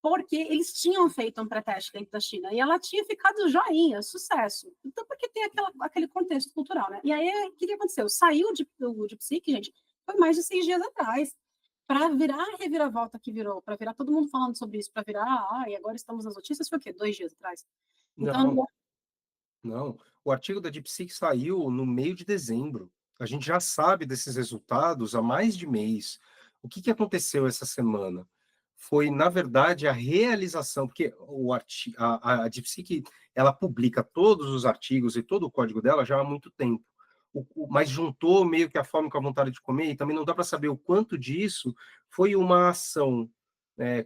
porque eles tinham feito um pré-teste dentro da China e ela tinha ficado joinha, sucesso. Então, porque tem aquele contexto cultural, né? E aí, o que aconteceu? Saiu o DeepSeek, gente, foi mais de 6 dias atrás. Para virar a reviravolta que virou, para virar todo mundo falando sobre isso, para virar, e agora estamos nas notícias, foi o quê? 2 dias atrás. Então, Não. O artigo da DeepSeek saiu no meio de dezembro. A gente já sabe desses resultados há mais de mês. O que aconteceu essa semana? Foi, na verdade, a realização, porque a DeepSeek ela publica todos os artigos e todo o código dela já há muito tempo. Mas juntou meio que a fome com a vontade de comer, e também não dá para saber o quanto disso foi uma ação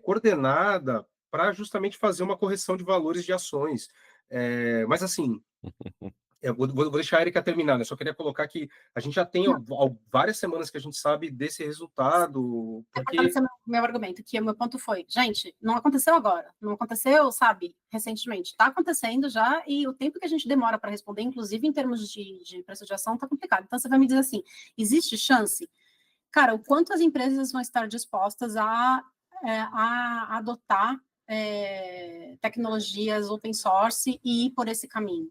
coordenada para justamente fazer uma correção de valores de ações. Mas assim, eu vou deixar a Erika terminar, né? Só queria colocar que a gente já tem várias semanas que a gente sabe desse resultado, porque... meu argumento, que o meu ponto foi, gente, não aconteceu agora, não aconteceu, sabe, recentemente, está acontecendo já, e o tempo que a gente demora para responder, inclusive em termos de preço de ação, está complicado. Então, você vai me dizer assim, existe chance? Cara, o quanto as empresas vão estar dispostas a adotar tecnologias open source e ir por esse caminho?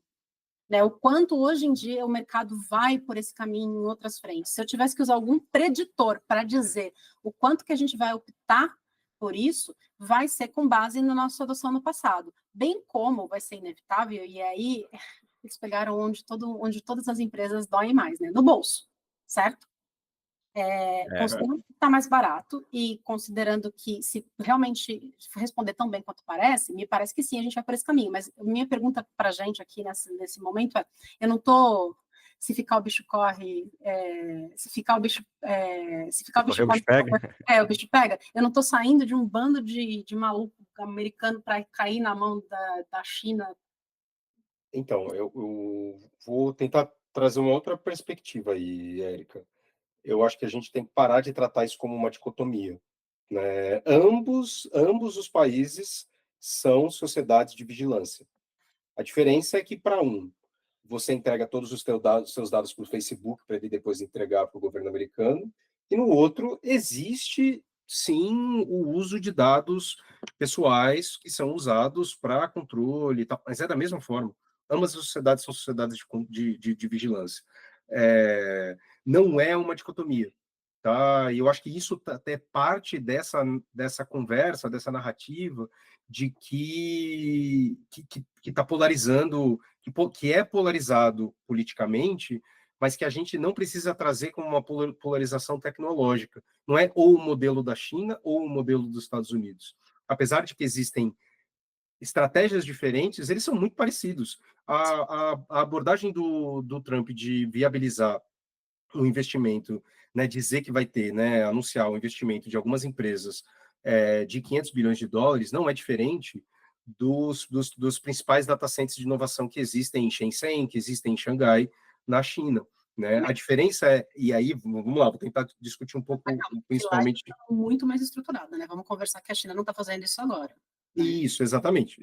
Né, o quanto hoje em dia o mercado vai por esse caminho em outras frentes. Se eu tivesse que usar algum preditor para dizer o quanto que a gente vai optar por isso, vai ser com base na nossa adoção no passado. Bem como vai ser inevitável, e aí eles pegaram onde todas as empresas doem mais, né? No bolso, certo? Considerando que está mais barato e considerando que se realmente responder tão bem quanto parece, me parece que sim, a gente vai por esse caminho. Mas minha pergunta para a gente aqui nesse momento é, eu não estou... Se ficar o bicho corre, se ficar o bicho corre, pega. o bicho pega. Eu não estou saindo de um bando de maluco americano para cair na mão da China. Então, eu vou tentar trazer uma outra perspectiva aí, Érica. Eu acho que a gente tem que parar de tratar isso como uma dicotomia, né? Ambos os países são sociedades de vigilância. A diferença é que, para um, você entrega todos os seus dados para o Facebook, para ele depois entregar para o governo americano, e no outro, existe, sim, o uso de dados pessoais que são usados para controle e tal, mas é da mesma forma. Ambas as sociedades são sociedades de vigilância. Não é uma dicotomia. Tá? E eu acho que isso até parte dessa conversa, dessa narrativa de que está polarizando, que é polarizado politicamente, mas que a gente não precisa trazer como uma polarização tecnológica. Não é ou o modelo da China ou o modelo dos Estados Unidos. Apesar de que existem estratégias diferentes, eles são muito parecidos. A abordagem do Trump de viabilizar o investimento, né, dizer que vai ter, né, anunciar o investimento de algumas empresas de 500 bilhões de dólares, não é diferente dos principais data centers de inovação que existem em Shenzhen, que existem em Xangai, na China. Né? A diferença é, e aí, vamos lá, vou tentar discutir um pouco, principalmente... Muito mais estruturada, né? Vamos conversar que a China não está fazendo isso agora. Né? Isso, exatamente.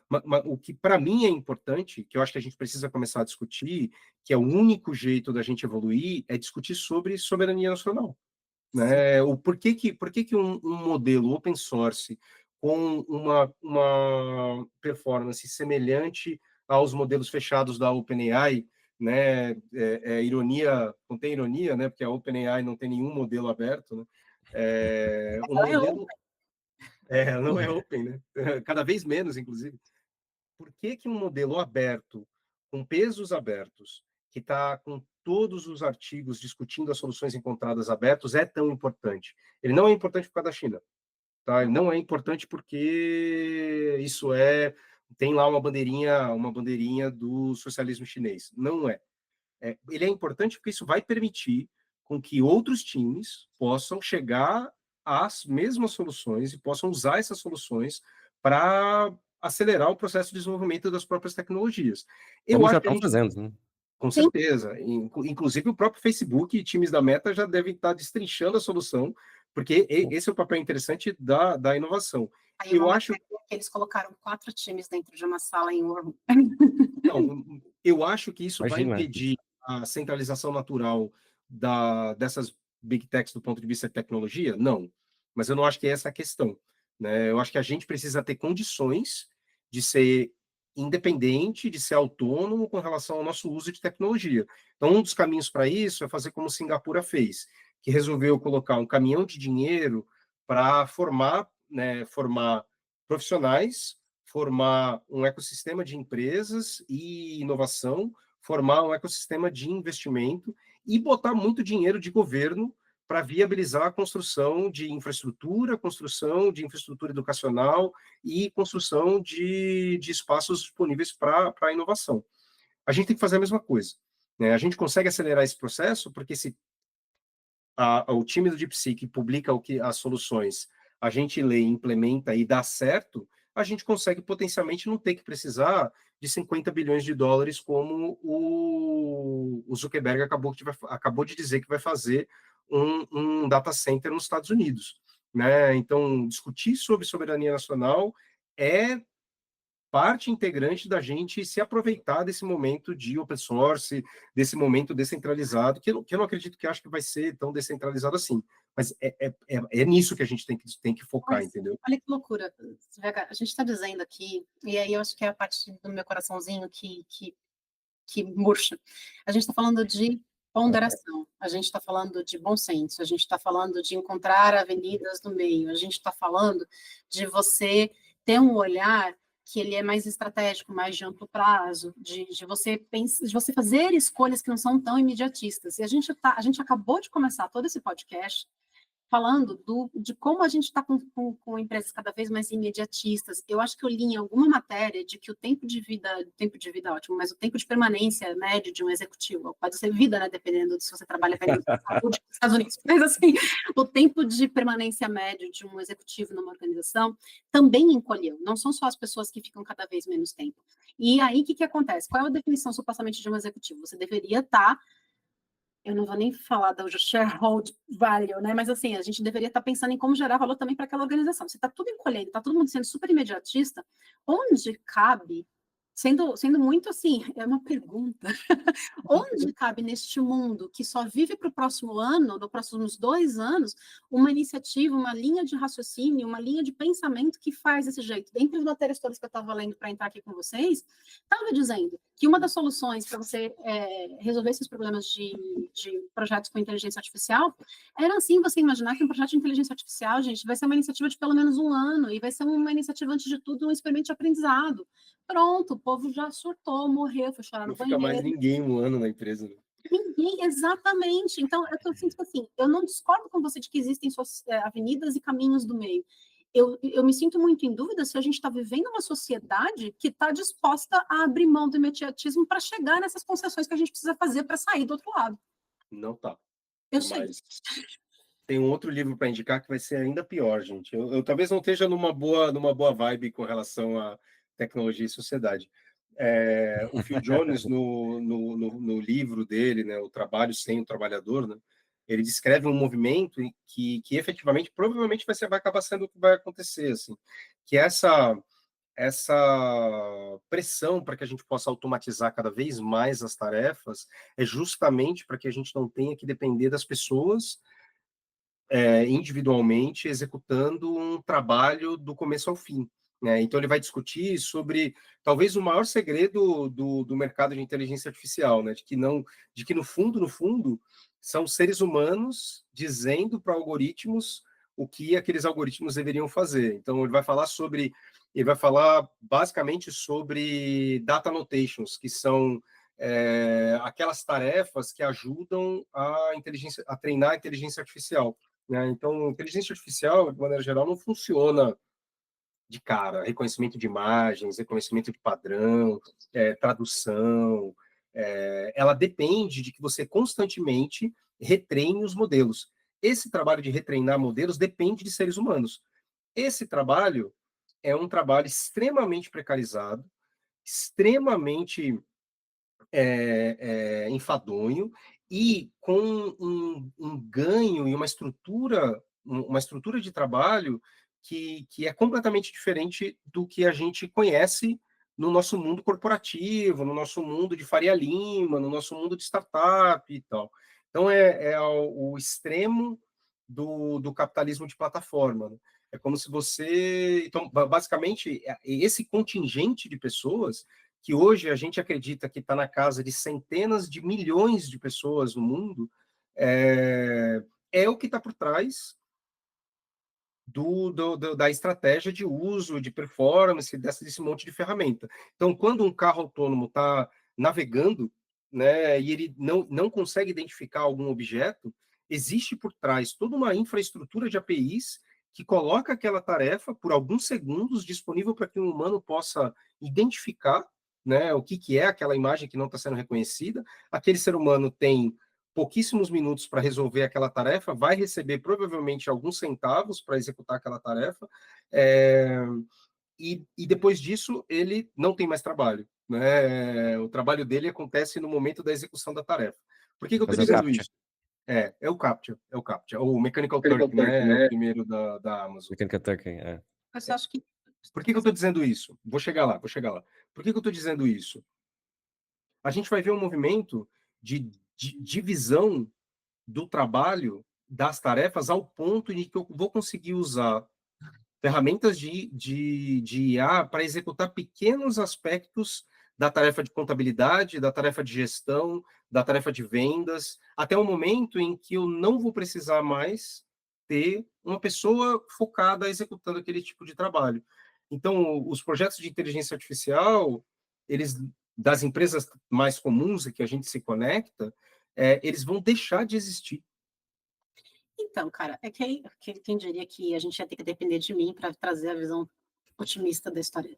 Mas o que para mim é importante, que eu acho que a gente precisa começar a discutir, que é o único jeito da gente evoluir, é discutir sobre soberania nacional. Né? O por que que um modelo open source com uma performance semelhante aos modelos fechados da OpenAI, né? Ironia, não tem ironia, né? Porque a OpenAI não tem nenhum modelo aberto, né? Um modelo não é open, né? Cada vez menos, inclusive. Por que que um modelo aberto, com pesos abertos, que está com todos os artigos discutindo as soluções encontradas abertos, é tão importante? Ele não é importante por causa da China. Tá? Ele não é importante porque isso tem lá uma bandeirinha do socialismo chinês. Não é. Ele é importante porque isso vai permitir com que outros times possam chegar às mesmas soluções e possam usar essas soluções para acelerar o processo de desenvolvimento das próprias tecnologias. Como já estão fazendo, né? Com certeza. Inclusive, o próprio Facebook e times da Meta já devem estar destrinchando a solução, porque esse é o papel interessante da inovação. Aí eu acho que eles colocaram 4 times dentro de uma sala em Warm. Não, eu acho que isso vai impedir a centralização natural dessas big techs do ponto de vista de tecnologia? Não. Mas eu não acho que essa é a questão. Né? Eu acho que a gente precisa ter condições de ser independente, de ser autônomo com relação ao nosso uso de tecnologia. Então, um dos caminhos para isso é fazer como Singapura fez, que resolveu colocar um caminhão de dinheiro para formar profissionais, formar um ecossistema de empresas e inovação, formar um ecossistema de investimento e botar muito dinheiro de governo para viabilizar a construção de infraestrutura educacional e construção de espaços disponíveis para a inovação. A gente tem que fazer a mesma coisa. Né? A gente consegue acelerar esse processo porque se o time do DeepSeek publica as soluções, a gente lê, implementa e dá certo, a gente consegue potencialmente não ter que precisar de 50 bilhões de dólares como o Zuckerberg acabou de dizer que vai fazer um data center nos Estados Unidos. Né? Então, discutir sobre soberania nacional é parte integrante da gente se aproveitar desse momento de open source, desse momento descentralizado, que eu não acredito que acho que vai ser tão descentralizado assim, mas é nisso que a gente tem que focar, mas, entendeu? Olha que loucura, a gente está dizendo aqui, e aí eu acho que é a parte do meu coraçãozinho que murcha. A gente está falando de ponderação, a gente está falando de bom senso, a gente está falando de encontrar avenidas no meio, a gente está falando de você ter um olhar que ele é mais estratégico, mais de amplo prazo, de você fazer escolhas que não são tão imediatistas. E a gente acabou de começar todo esse podcast falando de como a gente está com empresas cada vez mais imediatistas. Eu acho que eu li em alguma matéria de que o tempo de vida ótimo, mas o tempo de permanência médio de um executivo, pode ser vida, né, dependendo de se você trabalha para a saúde dos Estados Unidos, mas assim, o tempo de permanência médio de um executivo numa organização também encolheu, não são só as pessoas que ficam cada vez menos tempo. E aí, o que acontece? Qual é a definição supostamente de um executivo? Você deveria estar eu não vou nem falar do shareholder value, né? Mas assim, a gente deveria estar pensando em como gerar valor também para aquela organização. Se está tudo encolhendo, está todo mundo sendo super imediatista, onde cabe, sendo muito assim, é uma pergunta, onde cabe neste mundo que só vive para o próximo ano, nos próximos 2 anos, uma iniciativa, uma linha de raciocínio, uma linha de pensamento que faz desse jeito? Dentre as matérias todas que eu estava lendo para entrar aqui com vocês, estava dizendo que uma das soluções para você resolver esses problemas de projetos com inteligência artificial era, assim, você imaginar que um projeto de inteligência artificial, gente, vai ser uma iniciativa de pelo menos 1 ano, e vai ser uma iniciativa, antes de tudo, um experimento de aprendizado. Pronto, o povo já surtou, morreu, foi chorar no banheiro. Não fica mais ninguém 1 ano na empresa. Né? Ninguém, exatamente. Então, eu sinto assim, eu não discordo com você de que existem avenidas e caminhos do meio. Eu me sinto muito em dúvida se a gente está vivendo uma sociedade que está disposta a abrir mão do imediatismo para chegar nessas concessões que a gente precisa fazer para sair do outro lado. Não está. Eu sei. tem um outro livro para indicar que vai ser ainda pior, gente. Eu talvez não esteja numa boa vibe com relação a tecnologia e sociedade. O Phil Jones, no livro dele, né, O Trabalho Sem o Trabalhador, né, ele descreve um movimento que efetivamente, provavelmente vai acabar sendo o que vai acontecer, assim, que essa pressão para que a gente possa automatizar cada vez mais as tarefas é justamente para que a gente não tenha que depender das pessoas individualmente executando um trabalho do começo ao fim. Né? Então, ele vai discutir sobre talvez o maior segredo do mercado de inteligência artificial, né? de que no fundo, são seres humanos dizendo para algoritmos o que aqueles algoritmos deveriam fazer. Então, ele vai falar basicamente sobre data annotations, que são aquelas tarefas que ajudam a treinar a inteligência artificial. Né? Então, inteligência artificial, de maneira geral, não funciona de cara. Reconhecimento de imagens, reconhecimento de padrão, tradução. Ela depende de que você constantemente retreine os modelos. Esse trabalho de retreinar modelos depende de seres humanos. Esse trabalho é um trabalho extremamente precarizado, extremamente enfadonho e com um ganho e uma estrutura de trabalho que é completamente diferente do que a gente conhece no nosso mundo corporativo, no nosso mundo de Faria Lima, no nosso mundo de startup e tal. Então, é o extremo do capitalismo de plataforma. Né? É como se você... Então, basicamente, esse contingente de pessoas que hoje a gente acredita que está na casa de centenas de milhões de pessoas no mundo, é o que está por trás da estratégia de uso, de performance, desse monte de ferramenta. Então, quando um carro autônomo está navegando, né, e ele não consegue identificar algum objeto, existe por trás toda uma infraestrutura de APIs que coloca aquela tarefa por alguns segundos disponível para que um humano possa identificar, né, o que é aquela imagem que não está sendo reconhecida. Aquele ser humano tem pouquíssimos minutos para resolver aquela tarefa, vai receber provavelmente alguns centavos para executar aquela tarefa, e depois disso ele não tem mais trabalho. Né? O trabalho dele acontece no momento da execução da tarefa. Por que eu estou dizendo isso? É o CAPTCHA, o Mechanical Turk, né? É o primeiro da Amazon. Mechanical Turk, Mas eu acho que... Por que eu estou dizendo isso? Vou chegar lá. Por que eu estou dizendo isso? A gente vai ver um movimento de divisão do trabalho, das tarefas, ao ponto de que eu vou conseguir usar ferramentas de IA para executar pequenos aspectos da tarefa de contabilidade, da tarefa de gestão, da tarefa de vendas, até o momento em que eu não vou precisar mais ter uma pessoa focada executando aquele tipo de trabalho. Então, os projetos de inteligência artificial, eles das empresas mais comuns que a gente se conecta, eles vão deixar de existir. Então, cara, quem diria que a gente ia ter que depender de mim para trazer a visão otimista da história.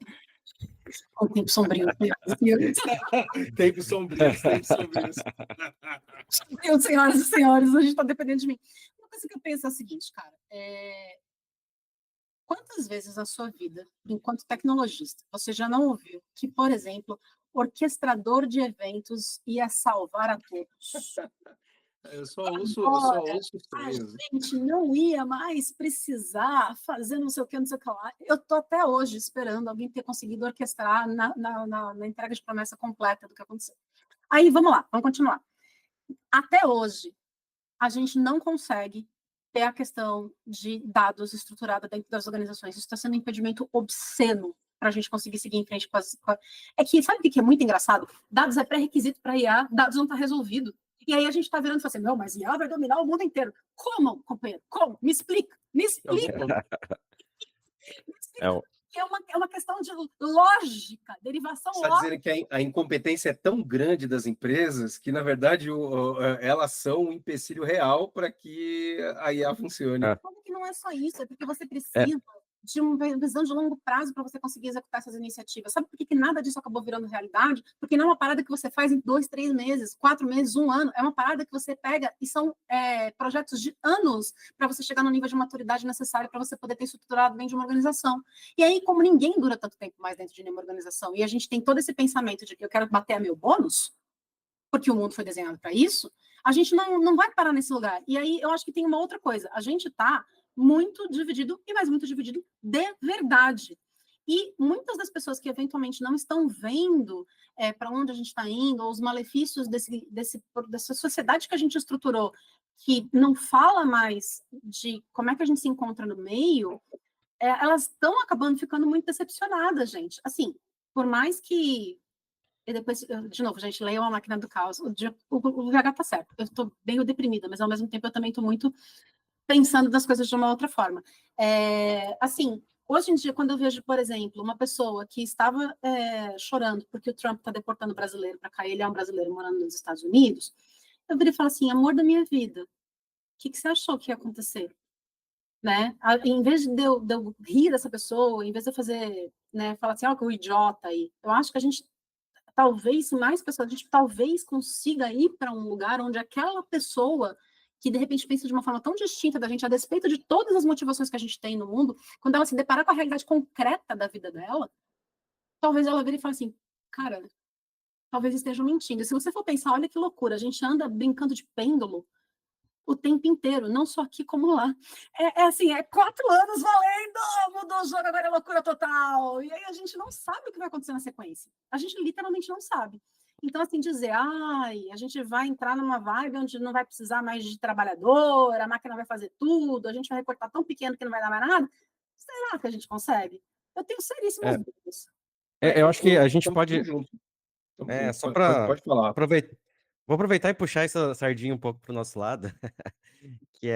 Com tempo sombrio. Tempos sombrios. Senhoras e senhores, a gente está dependendo de mim. Uma coisa que eu penso é a seguinte, cara. Quantas vezes na sua vida, enquanto tecnologista, você já não ouviu que, por exemplo, orquestrador de eventos ia salvar a todos? Eu só ouço a gente não ia mais precisar fazer não sei o que lá. Eu estou até hoje esperando alguém ter conseguido orquestrar na entrega de promessa completa do que aconteceu. Aí, vamos lá, vamos continuar. Até hoje, a gente não consegue ter a questão de dados estruturada dentro das organizações. Isso está sendo um impedimento obsceno para a gente conseguir seguir em frente com as... É que, sabe o que é muito engraçado? Dados é pré-requisito para IA, dados não está resolvido. E aí a gente está virando e fala assim, não, mas IA vai dominar o mundo inteiro. Como, companheiro? Como? Me explica. É uma questão de lógica, derivação lógica. Você está dizendo que a incompetência é tão grande das empresas que, na verdade, elas são um empecilho real para que a IA funcione. Como que não é só isso? É porque você precisa de uma visão de longo prazo para você conseguir executar essas iniciativas. Sabe por que nada disso acabou virando realidade? Porque não é uma parada que você faz em 2, 3 meses, 4 meses, 1 ano. É uma parada que você pega e são projetos de anos para você chegar no nível de maturidade necessário para você poder ter estruturado bem de uma organização. E aí, como ninguém dura tanto tempo mais dentro de nenhuma organização, e a gente tem todo esse pensamento de que eu quero bater a meu bônus, porque o mundo foi desenhado para isso, a gente não vai parar nesse lugar. E aí, eu acho que tem uma outra coisa. A gente está muito dividido, e mais muito dividido de verdade. E muitas das pessoas que eventualmente não estão vendo para onde a gente está indo, ou os malefícios dessa sociedade que a gente estruturou, que não fala mais de como é que a gente se encontra no meio, elas estão acabando ficando muito decepcionadas, gente. Assim, por mais que... E depois, de novo, gente, leiam A Máquina do Caos. O VH tá certo. Eu estou bem deprimida, mas ao mesmo tempo eu também estou muito pensando das coisas de uma outra forma. Assim, hoje em dia, quando eu vejo, por exemplo, uma pessoa que estava chorando porque o Trump está deportando brasileiro para cá, ele é um brasileiro morando nos Estados Unidos, eu virei e falo assim, amor da minha vida, o que você achou que ia acontecer? Né? Em vez de eu rir dessa pessoa, em vez de eu fazer, né, falar assim, que o idiota aí, eu acho que a gente talvez mais pessoas, a gente talvez consiga ir para um lugar onde aquela pessoa que de repente pensa de uma forma tão distinta da gente, a despeito de todas as motivações que a gente tem no mundo, quando ela se deparar com a realidade concreta da vida dela, talvez ela vire e fale assim, cara, talvez estejam mentindo. E se você for pensar, olha que loucura, a gente anda brincando de pêndulo o tempo inteiro, não só aqui como lá. Assim, 4 anos valendo, mudou o jogo, agora é loucura total. E aí a gente não sabe o que vai acontecer na sequência. A gente literalmente não sabe. Então, assim, dizer, a gente vai entrar numa vibe onde não vai precisar mais de trabalhador, a máquina vai fazer tudo, a gente vai recortar tão pequeno que não vai dar mais nada. Será que a gente consegue? Eu tenho seríssimas dúvidas. Eu acho que a gente Estamos pode... juntos. Só para Pode falar. aproveitar... Vou aproveitar e puxar essa sardinha um pouco para o nosso lado, que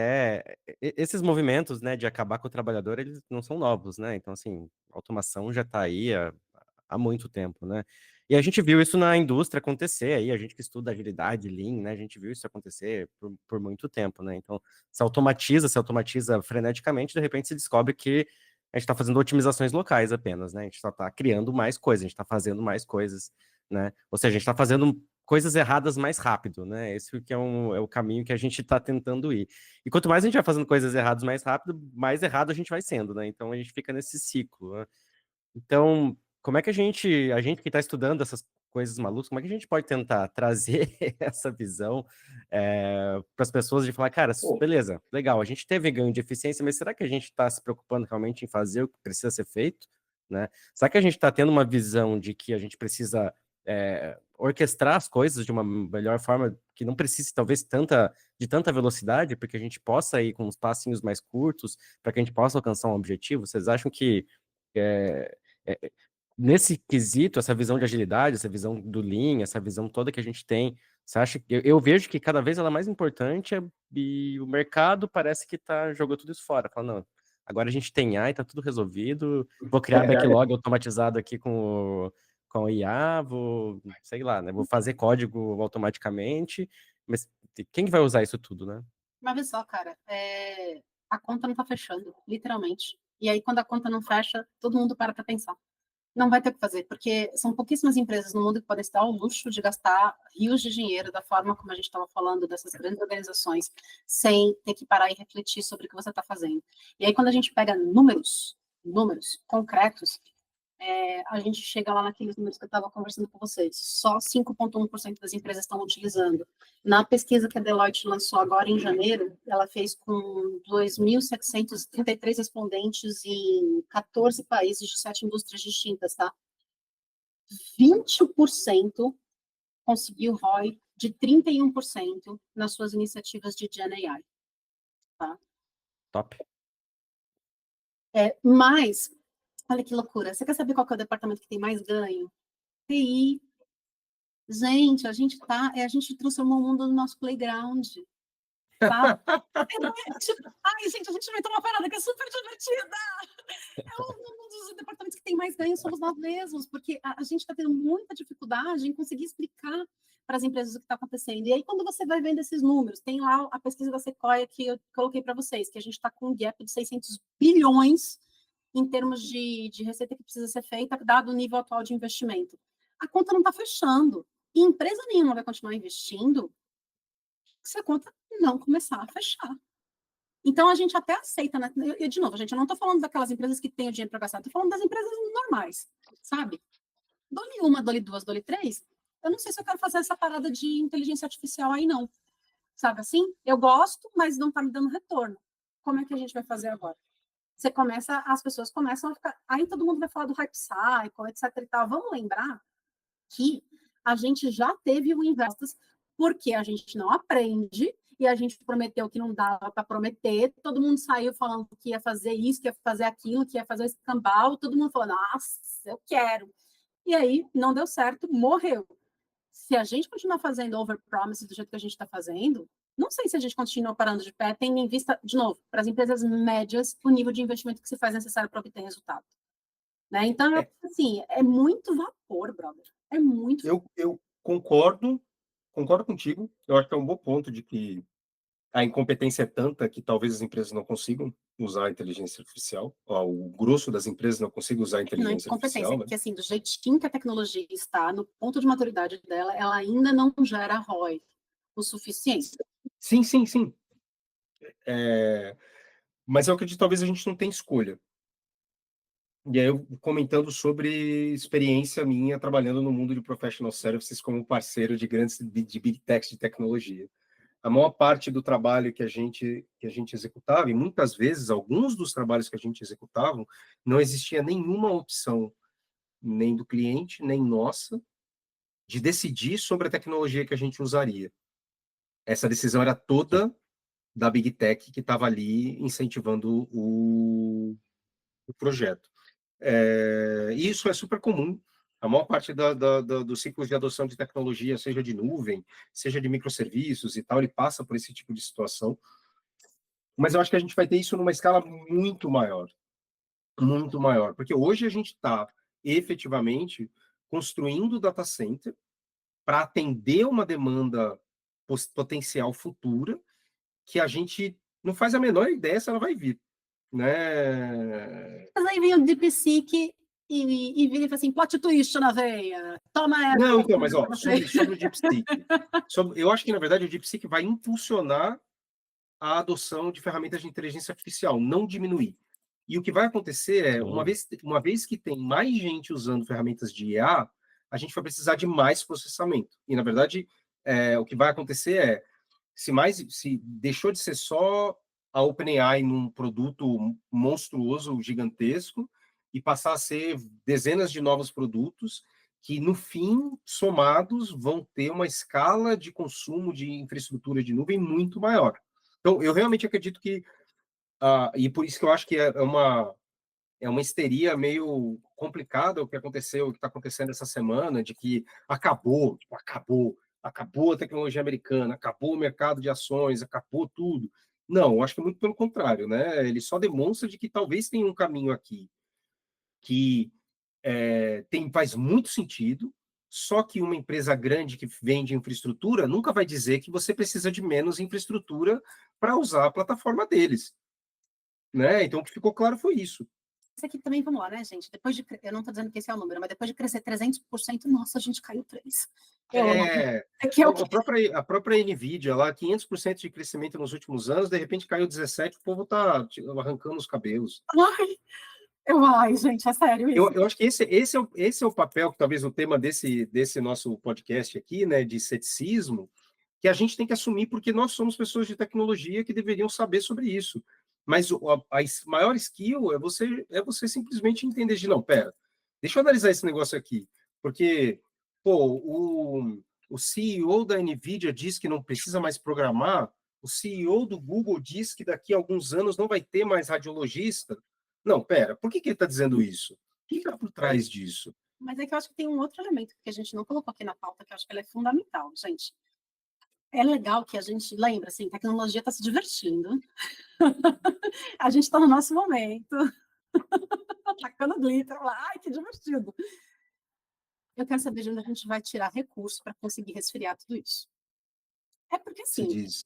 esses movimentos, né, de acabar com o trabalhador, eles não são novos, né? Então, assim, a automação já está aí há muito tempo, né? E a gente viu isso na indústria acontecer aí, a gente que estuda agilidade, Lean, né? A gente viu isso acontecer por muito tempo, né? Então, se automatiza freneticamente, de repente se descobre que a gente está fazendo otimizações locais apenas, né? A gente só está criando mais coisas, a gente está fazendo mais coisas, né? Ou seja, a gente está fazendo coisas erradas mais rápido, né? Esse que é o caminho que a gente está tentando ir. E quanto mais a gente vai fazendo coisas erradas mais rápido, mais errado a gente vai sendo, né? Então a gente fica nesse ciclo, né? Então, como é que a gente que está estudando essas coisas malucas, como é que a gente pode tentar trazer essa visão para as pessoas de falar, cara, beleza, legal, a gente teve ganho de eficiência, mas será que a gente está se preocupando realmente em fazer o que precisa ser feito, né? Será que a gente está tendo uma visão de que a gente precisa orquestrar as coisas de uma melhor forma, que não precise, talvez, de tanta velocidade, porque a gente possa ir com uns passinhos mais curtos, para que a gente possa alcançar um objetivo? Vocês acham que nesse quesito, essa visão de agilidade, essa visão do Lean, essa visão toda que a gente tem, você acha que eu vejo que cada vez ela é mais importante e o mercado parece que jogou tudo isso fora, fala, não, agora a gente tem AI, tá tudo resolvido, vou criar backlog automatizado aqui com o IA, sei lá, né, vou fazer código automaticamente, mas quem vai usar isso tudo, né? Mas vê só, cara, a conta não tá fechando, literalmente. E aí, quando a conta não fecha, todo mundo para pensar. Não vai ter o que fazer, porque são pouquíssimas empresas no mundo que podem se dar ao luxo de gastar rios de dinheiro da forma como a gente estava falando dessas grandes organizações, sem ter que parar e refletir sobre o que você está fazendo. E aí, quando a gente pega números concretos, a gente chega lá naqueles números que eu estava conversando com vocês. Só 5,1% das empresas estão utilizando. Na pesquisa que a Deloitte lançou agora em janeiro, ela fez com 2.733 respondentes em 14 países de 7 indústrias distintas, tá? 20% conseguiu ROI de 31% nas suas iniciativas de Gen AI. Tá? Top. Mas, olha que loucura. Você quer saber qual que é o departamento que tem mais ganho? TI. Gente, a gente transformou o mundo no nosso playground. Tá? Ai, gente, a gente inventou uma parada que é super divertida. Um dos departamentos que tem mais ganho somos nós mesmos, porque a gente está tendo muita dificuldade em conseguir explicar para as empresas o que está acontecendo. E aí, quando você vai vendo esses números, tem lá a pesquisa da Sequoia que eu coloquei para vocês, que a gente está com um gap de 600 bilhões em termos de receita que precisa ser feita, dado o nível atual de investimento. A conta não está fechando. E empresa nenhuma vai continuar investindo se a conta não começar a fechar. Então, a gente até aceita, né? E, de novo, gente, eu não estou falando daquelas empresas que têm o dinheiro para gastar, estou falando das empresas normais, sabe? Dole uma, dole duas, dole três. Eu não sei se eu quero fazer essa parada de inteligência artificial aí, não. Sabe assim? Eu gosto, mas não está me dando retorno. Como é que a gente vai fazer agora? Você começa, as pessoas começam a ficar. Aí todo mundo vai falar do hype cycle, etc. e tal. Vamos lembrar que a gente já teve o Investas porque a gente não aprende e a gente prometeu que não dava para prometer. Todo mundo saiu falando que ia fazer isso, que ia fazer aquilo, que ia fazer esse escambau. Todo mundo falando, nossa, eu quero. E aí não deu certo, morreu. Se a gente continuar fazendo overpromise do jeito que a gente está fazendo, não sei se a gente continua parando de pé, tendo em vista, de novo, para as empresas médias, o nível de investimento que se faz necessário para obter resultado. Né? Então, assim, é muito vapor, brother. É muito vapor. Eu concordo contigo. Eu acho que é um bom ponto de que a incompetência é tanta que talvez as empresas não consigam usar a inteligência artificial, ou o grosso das empresas não consiga usar a Não é inteligência incompetência, artificial, né? porque assim, do jeitinho que a tecnologia está, no ponto de maturidade dela, ela ainda não gera ROI o suficiente. Sim, sim, sim. Mas eu acredito que talvez a gente não tenha escolha. E aí eu comentando sobre experiência minha trabalhando no mundo de professional services como parceiro de grandes de big techs de tecnologia. A maior parte do trabalho que a gente executava, e muitas vezes alguns dos trabalhos que a gente executava, não existia nenhuma opção, nem do cliente, nem nossa, de decidir sobre a tecnologia que a gente usaria. Essa decisão era toda da Big Tech que estava ali incentivando o projeto. E isso é super comum. A maior parte dos ciclos de adoção de tecnologia, seja de nuvem, seja de microserviços e tal, ele passa por esse tipo de situação. Mas eu acho que a gente vai ter isso numa escala muito maior, porque hoje a gente está efetivamente construindo data center para atender uma demanda potencial futura que a gente não faz a menor ideia se ela vai vir, né? Mas aí vem o DeepSeek e vira e fala assim, plot twist na veia, toma essa. Não, então, mas ó, sobre o DeepSeek, eu acho que, na verdade, o DeepSeek vai impulsionar a adoção de ferramentas de inteligência artificial, não diminuir. E o que vai acontecer é, uma vez que tem mais gente usando ferramentas de IA, a gente vai precisar de mais processamento. E, na verdade, o que vai acontecer é, se deixou de ser só a OpenAI num produto monstruoso, gigantesco, e passar a ser dezenas de novos produtos que, no fim, somados, vão ter uma escala de consumo de infraestrutura de nuvem muito maior. Então, eu realmente acredito que, e por isso que eu acho que é uma histeria meio complicada o que aconteceu, o que está acontecendo essa semana, de que acabou a tecnologia americana, acabou o mercado de ações, acabou tudo. Não, eu acho que é muito pelo contrário, né? Ele só demonstra de que talvez tenha um caminho aqui que faz muito sentido, só que uma empresa grande que vende infraestrutura nunca vai dizer que você precisa de menos infraestrutura para usar a plataforma deles, né? Então, o que ficou claro foi isso. Isso aqui também, vamos lá, né, gente? Depois de, eu não estou dizendo que esse é o número, mas depois de crescer 300%, nossa, a gente caiu 3%. A própria NVIDIA lá, 500% de crescimento nos últimos anos, de repente caiu 17%, o povo tá arrancando os cabelos. Ai, gente, é sério isso. Eu acho que esse é o papel, que talvez o tema desse nosso podcast aqui, né, de ceticismo, que a gente tem que assumir, porque nós somos pessoas de tecnologia que deveriam saber sobre isso. Mas a maior skill é você simplesmente entender de, não, pera, deixa eu analisar esse negócio aqui, porque, pô, o CEO da NVIDIA diz que não precisa mais programar, o CEO do Google diz que daqui a alguns anos não vai ter mais radiologista. Não, pera, por que ele está dizendo isso? O que está por trás disso? Mas é que eu acho que tem um outro elemento que a gente não colocou aqui na pauta, que eu acho que ele é fundamental, gente. É legal que a gente lembra, assim, a tecnologia está se divertindo. A gente está no nosso momento. Tacando glitter lá, ai, que divertido. Eu quero saber de onde a gente vai tirar recursos para conseguir resfriar tudo isso. É porque, Você assim, diz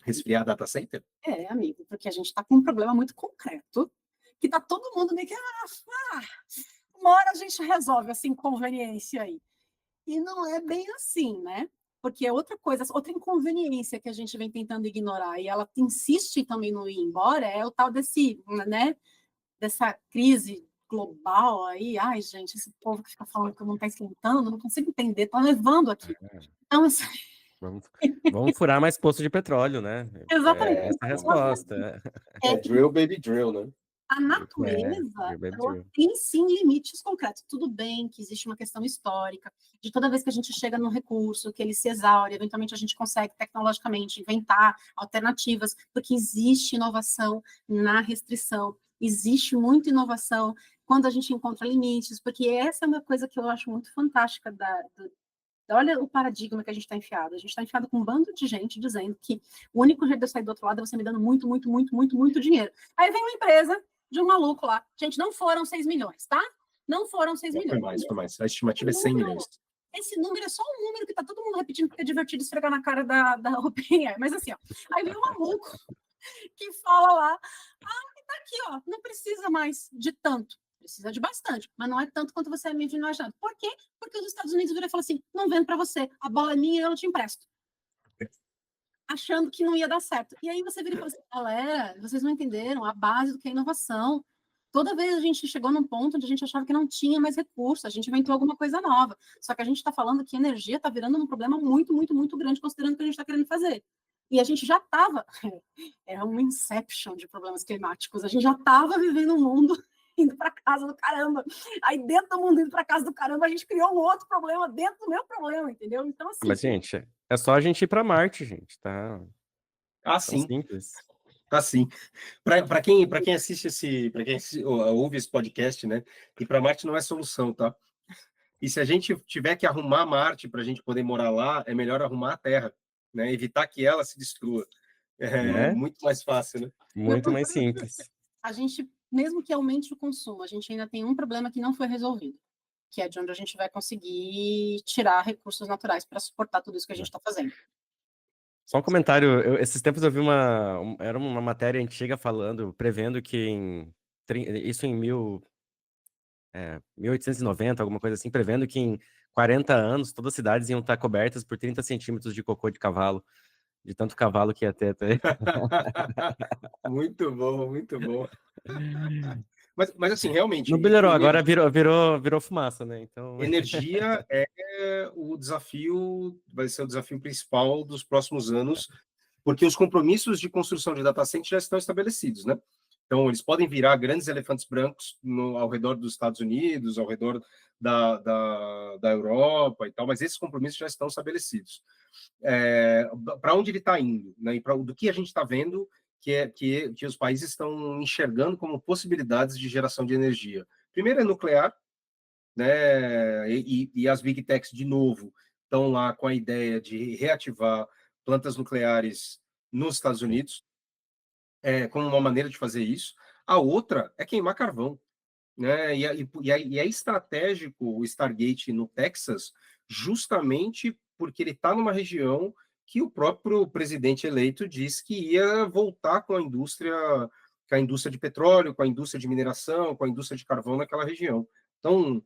resfriar data center? amigo, porque a gente está com um problema muito concreto, que tá todo mundo meio que, uma hora a gente resolve essa inconveniência aí. E não é bem assim, né? Porque outra coisa, outra inconveniência que a gente vem tentando ignorar, e ela insiste também no ir embora, é o tal né, dessa crise global aí. Ai, gente, esse povo que fica falando que não está esquentando, não consigo entender, está levando aqui. Então, assim, Vamos furar mais poço de petróleo, né? exatamente. Essa é a resposta. Drill, baby, drill, né? A natureza, ela tem sim limites concretos. Tudo bem que existe uma questão histórica, de toda vez que a gente chega num recurso, que ele se exaure, eventualmente a gente consegue tecnologicamente inventar alternativas, porque existe inovação na restrição, existe muita inovação quando a gente encontra limites, porque essa é uma coisa que eu acho muito fantástica olha o paradigma que a gente está enfiado. A gente está enfiado com um bando de gente dizendo que o único jeito de eu sair do outro lado é você me dando muito, muito, muito, muito, muito dinheiro. Aí vem uma empresa de um maluco lá. Gente, não foram 6 milhões, tá? Não foram 6 milhões. Foi mais. A estimativa é 100 milhões. Esse número é só um número que tá todo mundo repetindo porque é divertido esfregar na cara da OpenAI. Mas assim, ó, aí vem um maluco que fala lá, tá aqui, ó, não precisa mais de tanto. Precisa de bastante, mas não é tanto quanto você é mesmo imaginando. Por quê? Porque os Estados Unidos viram e falaram assim, não vendo para você, a bola é minha e eu não te empresto. Achando que não ia dar certo. E aí você vira e fala assim, galera, vocês não entenderam a base do que é inovação. Toda vez a gente chegou num ponto onde a gente achava que não tinha mais recurso, a gente inventou alguma coisa nova. Só que a gente está falando que energia está virando um problema muito, muito, muito grande, considerando o que a gente está querendo fazer. E a gente já estava, é um inception de problemas climáticos, a gente já estava vivendo um mundo indo para casa do caramba. Aí dentro do mundo indo para casa do caramba, a gente criou um outro problema dentro do meu problema, entendeu? Então, assim... Mas, gente, é só a gente ir para Marte, gente, tá? Sim. Simples. Sim. Para quem assiste ouve esse podcast, né? E para Marte não é solução, tá? E se a gente tiver que arrumar Marte para a gente poder morar lá, é melhor arrumar a Terra, né? Evitar que ela se destrua. Muito mais fácil, né? Muito mais simples. A gente, mesmo que aumente o consumo, a gente ainda tem um problema que não foi resolvido, que é de onde a gente vai conseguir tirar recursos naturais para suportar tudo isso que a gente está fazendo. Só um comentário, esses tempos eu vi era uma matéria antiga falando, prevendo que isso em 1890, alguma coisa assim, prevendo que em 40 anos todas as cidades iam estar cobertas por 30 centímetros de cocô de cavalo, de tanto cavalo que ia ter. Muito bom, muito bom. Mas assim, realmente... Não melhorou, agora virou fumaça, né? Então... Energia o desafio, vai ser o desafio principal dos próximos anos, porque os compromissos de construção de data center já estão estabelecidos, né? Então, eles podem virar grandes elefantes brancos ao redor dos Estados Unidos, ao redor da Europa e tal, mas esses compromissos já estão estabelecidos. Para onde ele está indo, né? E do que a gente está vendo que os países estão enxergando como possibilidades de geração de energia. Primeiro é nuclear, né? E as big techs, de novo, estão lá com a ideia de reativar plantas nucleares nos Estados Unidos, como uma maneira de fazer isso. A outra é queimar carvão, né? E é estratégico o Stargate no Texas, justamente porque ele está numa região que o próprio presidente eleito disse que ia voltar com a indústria de petróleo, com a indústria de mineração, com a indústria de carvão naquela região. Então,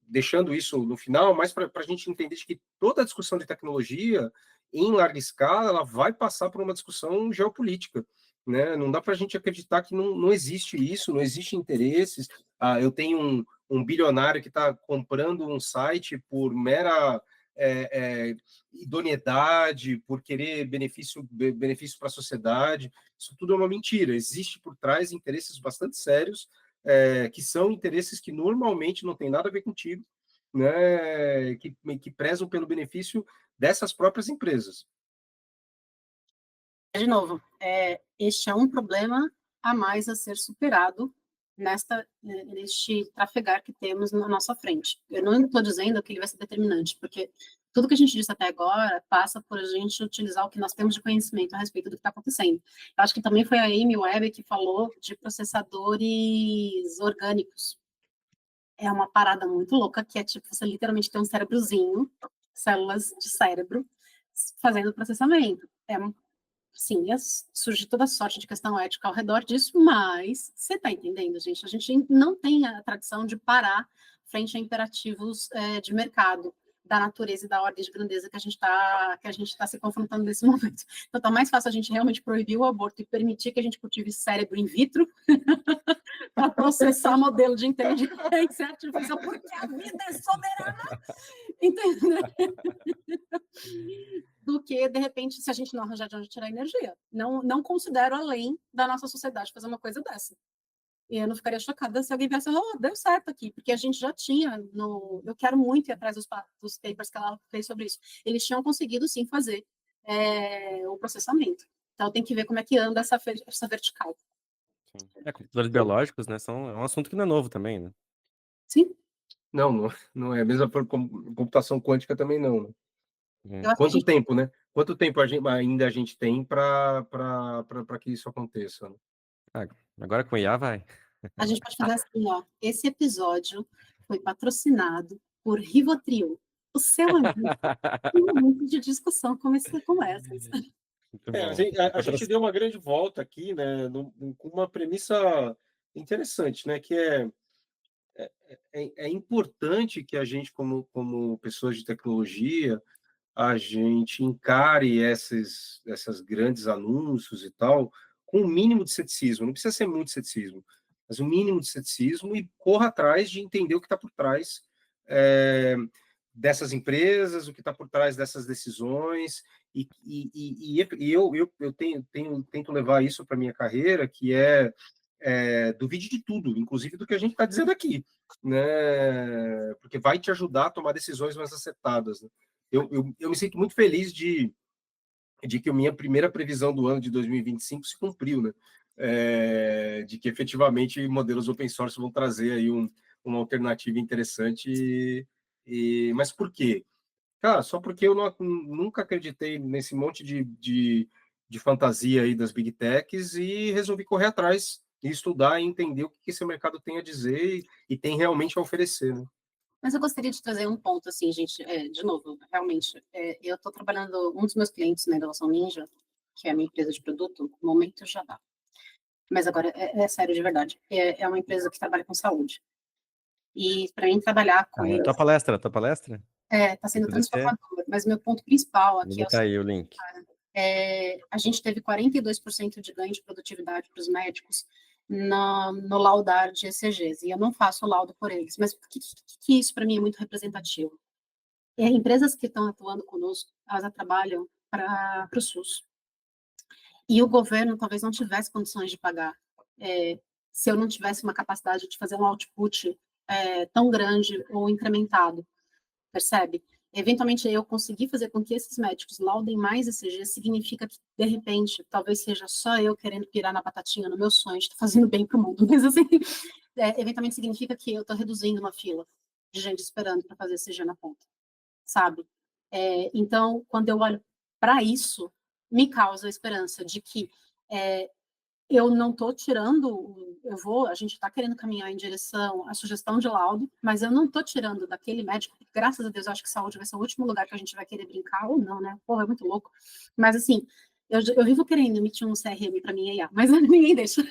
deixando isso no final, mas para a gente entender que toda a discussão de tecnologia, em larga escala, ela vai passar por uma discussão geopolítica. Né? Não dá para a gente acreditar que não existe isso, não existe interesses. Eu tenho um bilionário que está comprando um site por mera idoneidade, por querer benefício para a sociedade. Isso tudo é uma mentira. Existe por trás interesses bastante sérios, que são interesses que normalmente não tem nada a ver contigo, né? Que prezam pelo benefício dessas próprias empresas. De novo, este é um problema a mais a ser superado neste trafegar que temos na nossa frente. Eu não estou dizendo que ele vai ser determinante, porque tudo que a gente disse até agora passa por a gente utilizar o que nós temos de conhecimento a respeito do que está acontecendo. Eu acho que também foi a Amy Webb que falou de processadores orgânicos. É uma parada muito louca, que é tipo, você literalmente tem um cérebrozinho, células de cérebro, fazendo processamento. sim, ia surgir toda sorte de questão ética ao redor disso, mas você está entendendo, gente? A gente não tem a tradição de parar frente a imperativos de mercado, da natureza e da ordem de grandeza que a gente está se confrontando nesse momento. Então, tá mais fácil a gente realmente proibir o aborto e permitir que a gente cultive cérebro in vitro para processar modelo de inteligência artificial, porque a vida é soberana, entendeu? Do que, de repente, se a gente não arranjar de onde tirar energia. Não considero além da nossa sociedade fazer uma coisa dessa. E eu não ficaria chocada se alguém viesse, deu certo aqui, porque a gente já tinha, eu quero muito ir atrás dos papers que ela fez sobre isso. Eles tinham conseguido, sim, fazer o processamento. Então, tem que ver como é que anda essa vertical. Sim. Computadores biológicos, né, é um assunto que não é novo também, né? Sim. Não é. Mesmo por computação quântica também não, né? Quanto tempo, né? Quanto tempo ainda a gente tem para que isso aconteça? Né? Agora com IA vai. A gente pode fazer assim, ó. Esse episódio foi patrocinado por Rivotril, o seu amigo de discussão com essas. A gente deu uma grande volta aqui, né, com uma premissa interessante, né, que é importante que a gente, como pessoas de tecnologia, a gente encare esses grandes anúncios e tal com o mínimo de ceticismo. Não precisa ser muito ceticismo, mas o mínimo de ceticismo e corra atrás de entender o que está por trás dessas empresas, o que está por trás dessas decisões. E eu tento levar isso para minha carreira, que duvide de tudo, inclusive do que a gente está dizendo aqui, né? Porque vai te ajudar a tomar decisões mais acertadas. Né? Eu me sinto muito feliz de que a minha primeira previsão do ano de 2025 se cumpriu, né? De que efetivamente modelos open source vão trazer aí uma alternativa interessante. Mas por quê? Cara, só porque eu nunca acreditei nesse monte de fantasia aí das big techs e resolvi correr atrás e estudar e entender o que esse mercado tem a dizer e tem realmente a oferecer, né? Mas eu gostaria de trazer um ponto, assim, gente, de novo, realmente, eu estou trabalhando, um dos meus clientes na Inovação Ninja, que é a minha empresa de produto, no momento já dá. Mas agora, é sério, de verdade, é uma empresa que trabalha com saúde. E para mim trabalhar com eles... Tua palestra? Está sendo transformador, mas meu ponto principal aqui Vou botar aí o link. A gente teve 42% de ganho de produtividade para os médicos no laudar de ECGs, e eu não faço o laudo por eles, mas que isso para mim é muito representativo. Empresas que estão atuando conosco, elas trabalham para o SUS. E o governo talvez não tivesse condições de pagar, se eu não tivesse uma capacidade de fazer um output tão grande ou incrementado, percebe? Eventualmente, eu conseguir fazer com que esses médicos laudem mais ECG significa que, de repente, talvez seja só eu querendo pirar na batatinha no meu sonho, estou fazendo bem para o mundo, mas assim, eventualmente significa que eu estou reduzindo uma fila de gente esperando para fazer ECG na ponta, sabe? Então, quando eu olho para isso, me causa a esperança de que eu não estou tirando, a gente está querendo caminhar em direção à sugestão de laudo, mas eu não estou tirando daquele médico, porque, graças a Deus, eu acho que saúde vai ser o último lugar que a gente vai querer brincar, ou não, né? Porra, é muito louco. Mas, assim, eu vivo querendo emitir um CRM para minha IA, mas ninguém deixa.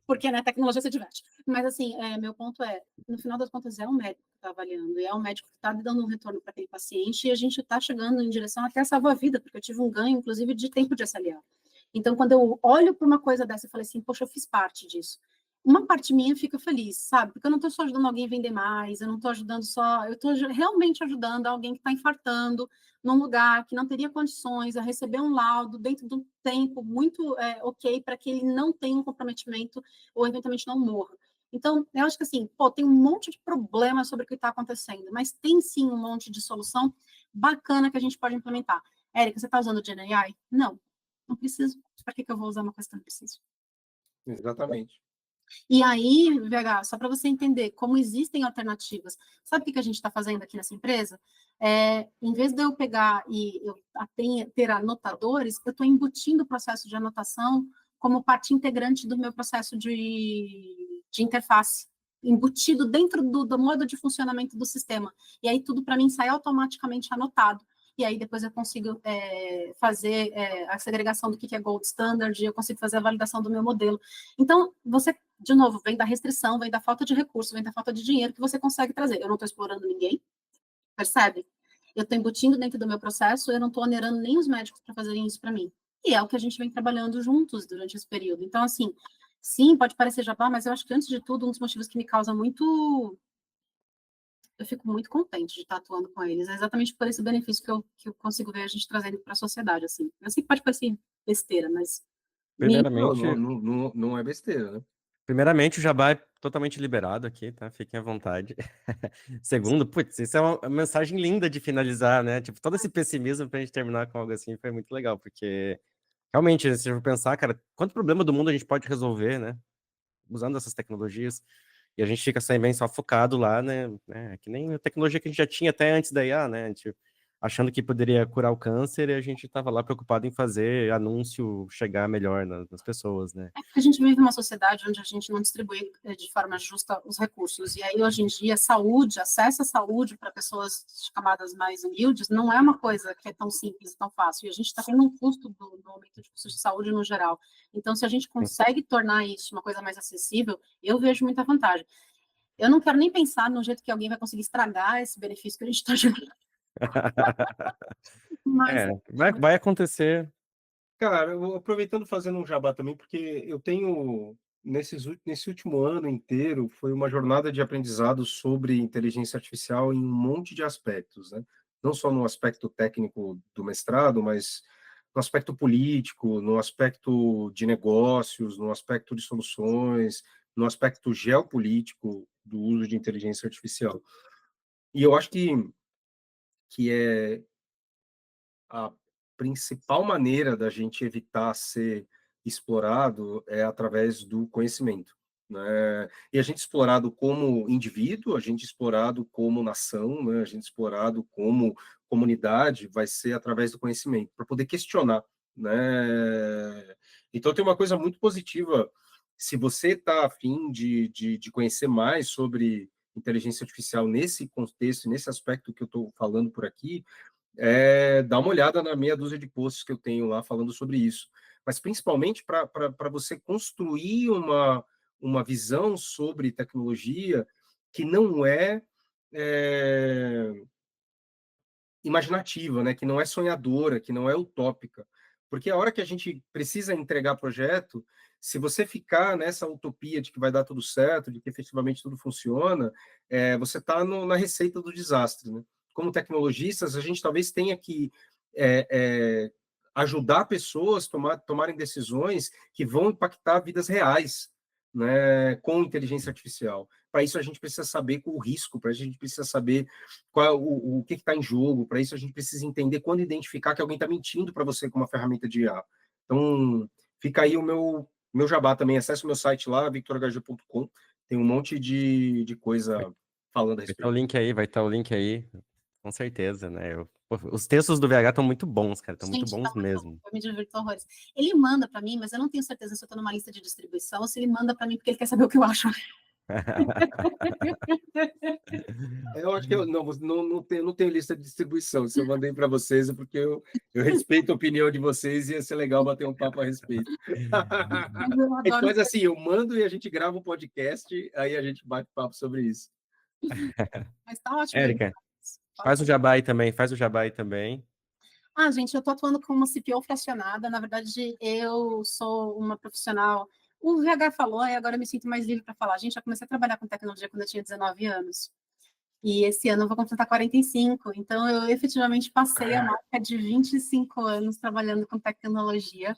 Porque, né, tecnologia se diverte. Mas, assim, meu ponto no final das contas, é o médico que está avaliando, e é o médico que está dando um retorno para aquele paciente, e a gente está chegando em direção até a salvar a vida, porque eu tive um ganho, inclusive, de tempo de SLA. Então, quando eu olho para uma coisa dessa, eu falei assim, poxa, eu fiz parte disso. Uma parte minha fica feliz, sabe? Porque eu não estou só ajudando alguém a vender mais, eu não estou ajudando só... Eu estou realmente ajudando alguém que está infartando num lugar que não teria condições a receber um laudo dentro de um tempo muito ok para que ele não tenha um comprometimento ou eventualmente não morra. Então, eu acho que assim, tem um monte de problema sobre o que está acontecendo, mas tem sim um monte de solução bacana que a gente pode implementar. Érica, você está usando o GenAI? Não preciso. Para que eu vou usar uma coisa que eu não preciso? Exatamente. E aí, VH, só para você entender como existem alternativas, sabe o que a gente está fazendo aqui nessa empresa? Em vez de eu pegar e ter anotadores, eu estou embutindo o processo de anotação como parte integrante do meu processo de interface, embutido dentro do modo de funcionamento do sistema. E aí tudo para mim sai automaticamente anotado. e aí depois eu consigo fazer a segregação do que é Gold Standard, e eu consigo fazer a validação do meu modelo. Então, você, de novo, vem da restrição, vem da falta de recurso, vem da falta de dinheiro que você consegue trazer. Eu não estou explorando ninguém, percebe? Eu estou embutindo dentro do meu processo, eu não estou onerando nem os médicos para fazerem isso para mim. E é o que a gente vem trabalhando juntos durante esse período. Então, assim, sim, pode parecer jabá, mas eu acho que, antes de tudo, um dos motivos que me causa muito... Eu fico muito contente de estar atuando com eles. É exatamente por esse benefício que eu consigo ver a gente trazendo para a sociedade, assim. Eu sei que pode parecer besteira, mas... Primeiramente, Não é besteira, né? primeiramente, o jabá é totalmente liberado aqui, tá? Fiquem à vontade. Segundo, putz, isso é uma mensagem linda de finalizar, né? Tipo, todo esse pessimismo pra gente terminar com algo assim foi muito legal, porque realmente, se eu for pensar, cara, quanto problema do mundo a gente pode resolver, né? Usando essas tecnologias. E a gente fica também só focado lá, né? Que nem a tecnologia que a gente já tinha até antes da IA, né? A gente achando que poderia curar o câncer, e a gente estava lá preocupado em fazer anúncio chegar melhor nas pessoas, né? É porque a gente vive uma sociedade onde a gente não distribui de forma justa os recursos. E aí, hoje em dia, saúde, acesso à saúde para pessoas de camadas mais humildes, não é uma coisa que é tão simples, tão fácil. E a gente está tendo um custo do aumento de custos de saúde no geral. Então, se a gente consegue tornar isso uma coisa mais acessível, eu vejo muita vantagem. Eu não quero nem pensar no jeito que alguém vai conseguir estragar esse benefício que a gente está gerando. Mas vai acontecer. Cara, eu aproveitando fazendo um jabá também, porque eu tenho, nesse último ano inteiro, foi uma jornada de aprendizado sobre inteligência artificial em um monte de aspectos, né? Não só no aspecto técnico do mestrado, mas no aspecto político, no aspecto de negócios, no aspecto de soluções, no aspecto geopolítico do uso de inteligência artificial. E eu acho que é a principal maneira da gente evitar ser explorado é através do conhecimento, né? E a gente explorado como indivíduo, a gente explorado como nação, né? A gente explorado como comunidade vai ser através do conhecimento, para poder questionar, né? Então tem uma coisa muito positiva, se você está afim de conhecer mais sobre inteligência artificial nesse contexto, nesse aspecto que eu estou falando por aqui, dá uma olhada na meia dúzia de posts que eu tenho lá falando sobre isso. Mas principalmente para você construir uma visão sobre tecnologia que não é imaginativa, né? Que não é sonhadora, que não é utópica. Porque a hora que a gente precisa entregar projeto, se você ficar nessa utopia de que vai dar tudo certo, de que efetivamente tudo funciona, você está na receita do desastre, né? Como tecnologistas, a gente talvez tenha que ajudar pessoas a tomarem decisões que vão impactar vidas reais, né, com inteligência artificial. Para isso, a gente precisa saber o risco, para isso, a gente precisa saber qual é o que está em jogo, para isso, a gente precisa entender quando identificar que alguém está mentindo para você com uma ferramenta de IA. Então, fica aí o meu jabá também. Acesse o meu site lá, victorhg.com. Tem um monte de coisa falando a Vai estar o respeito. link aí, vai estar o link aí, com certeza, né? Os textos do VH estão muito bons, cara, estão muito gente, tá bons muito bom, mesmo. eu me divirto horrores. Ele manda para mim, mas eu não tenho certeza se eu estou numa lista de distribuição ou se ele manda para mim porque ele quer saber o que eu acho. Eu acho que eu não tenho lista de distribuição. Se eu mandei para vocês é porque eu respeito a opinião de vocês e ia ser legal bater um papo a respeito. Mas eu A gente adoro. faz assim, eu mando e a gente grava um podcast, aí a gente bate papo sobre isso. Mas tá ótimo. Érica, faz o jabá aí também, faz o jabá aí também. Ah, gente, eu estou atuando como CPO fracionada. Na verdade, eu sou uma profissional. O VH falou, e agora eu me sinto mais livre para falar. Gente, eu comecei a trabalhar com tecnologia quando eu tinha 19 anos. E esse ano eu vou completar 45. Então, eu efetivamente passei a marca de 25 anos trabalhando com tecnologia.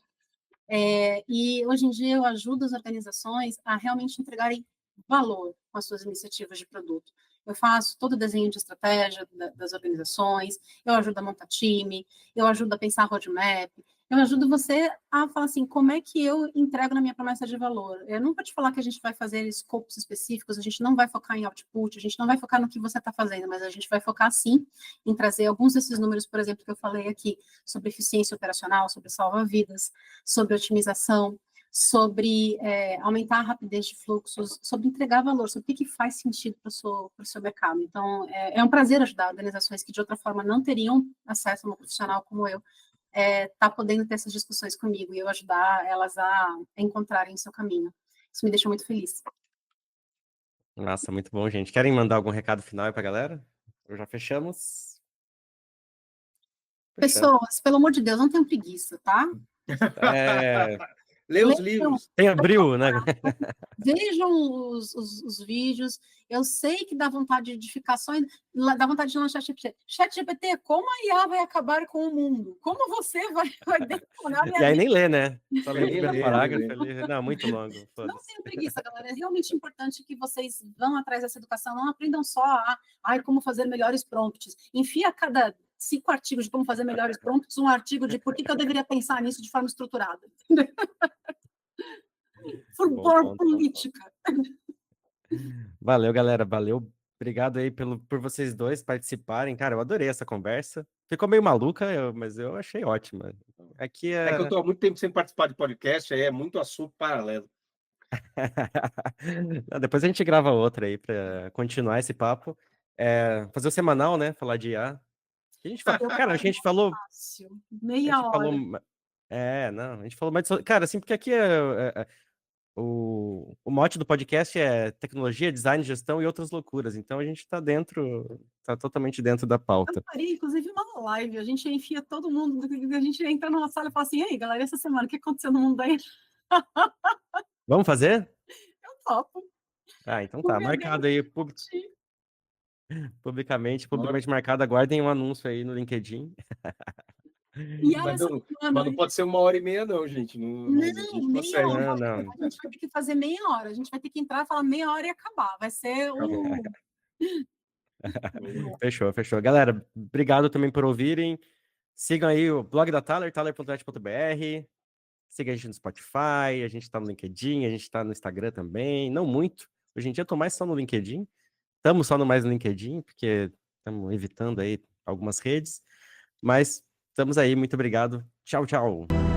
E hoje em dia eu ajudo as organizações a realmente entregarem valor com as suas iniciativas de produto. Eu faço todo o desenho de estratégia das organizações, eu ajudo a montar time, eu ajudo a pensar roadmap, eu ajudo você a falar assim, como é que eu entrego na minha promessa de valor? Eu não vou te falar que a gente vai fazer scopes específicos, a gente não vai focar em output, a gente não vai focar no que você está fazendo, mas a gente vai focar, sim, em trazer alguns desses números, por exemplo, que eu falei aqui, sobre eficiência operacional, sobre salva-vidas, sobre otimização, sobre aumentar a rapidez de fluxos, sobre entregar valor, sobre o que faz sentido para o seu mercado. Então, é um prazer ajudar organizações que, de outra forma, não teriam acesso a uma profissional como eu, tá podendo ter essas discussões comigo e eu ajudar elas a encontrarem o seu caminho. Isso me deixa muito feliz. Nossa, muito bom, gente. Querem mandar algum recado final aí pra galera? Ou já fechamos? Fechamos. Pessoas, pelo amor de Deus, não tenham preguiça, tá? Lê os Leiam, livros. Tem abril, né? vejam os vídeos. Eu sei que dá vontade de ficar só... Dá vontade de lançar ChatGPT, como a IA vai acabar com o mundo? Como você vai detonar a minha E aí vida? nem lê, né? Só lê o Nem primeiro lê, parágrafo nem ali. Não, muito longo. Não Foda-se. tenham preguiça, galera. É realmente importante que vocês vão atrás dessa educação. Não aprendam só como fazer melhores prompts. Enfia a cada 5 artigos de como fazer melhores prompts, um artigo de por que eu deveria pensar nisso de forma estruturada. Bom For ponto, bom ponto. política. Valeu, galera. Valeu. Obrigado aí por vocês dois participarem. Cara, eu adorei essa conversa. Ficou meio maluca, mas eu achei ótima. Aqui É que eu estou há muito tempo sem participar de podcast, aí é muito assunto paralelo. Não, depois a gente grava outra aí para continuar esse papo. Fazer o semanal, né? Falar de IA. A gente cara, a gente falou. Fácil. A Meia gente falou. hora. Não, a gente falou mais. Cara, assim, porque aqui o mote do podcast é tecnologia, design, gestão e outras loucuras. Então a gente tá totalmente dentro da Eu pauta. faria, inclusive, uma live. A gente enfia todo mundo, a gente entra numa sala e fala assim: ei, galera, essa semana, o que aconteceu no mundo aí? Vamos fazer? Eu topo. Então tá. Marcado aí, publicamente marcado. Aguardem um anúncio aí no LinkedIn. Mas não pode ser 1h30, não, gente. Não, meia hora. Não. A gente vai ter que fazer meia hora. A gente vai ter que entrar, falar meia hora e acabar. Vai ser Fechou. Galera, obrigado também por ouvirem. Sigam aí o blog da Thaler, thaler.net.br. Siga a gente no Spotify, a gente tá no LinkedIn, a gente tá no Instagram também. Não muito. Hoje em dia eu tô mais só no LinkedIn. Estamos só mais no LinkedIn, porque estamos evitando aí algumas redes. Mas estamos aí. Muito obrigado. Tchau, tchau.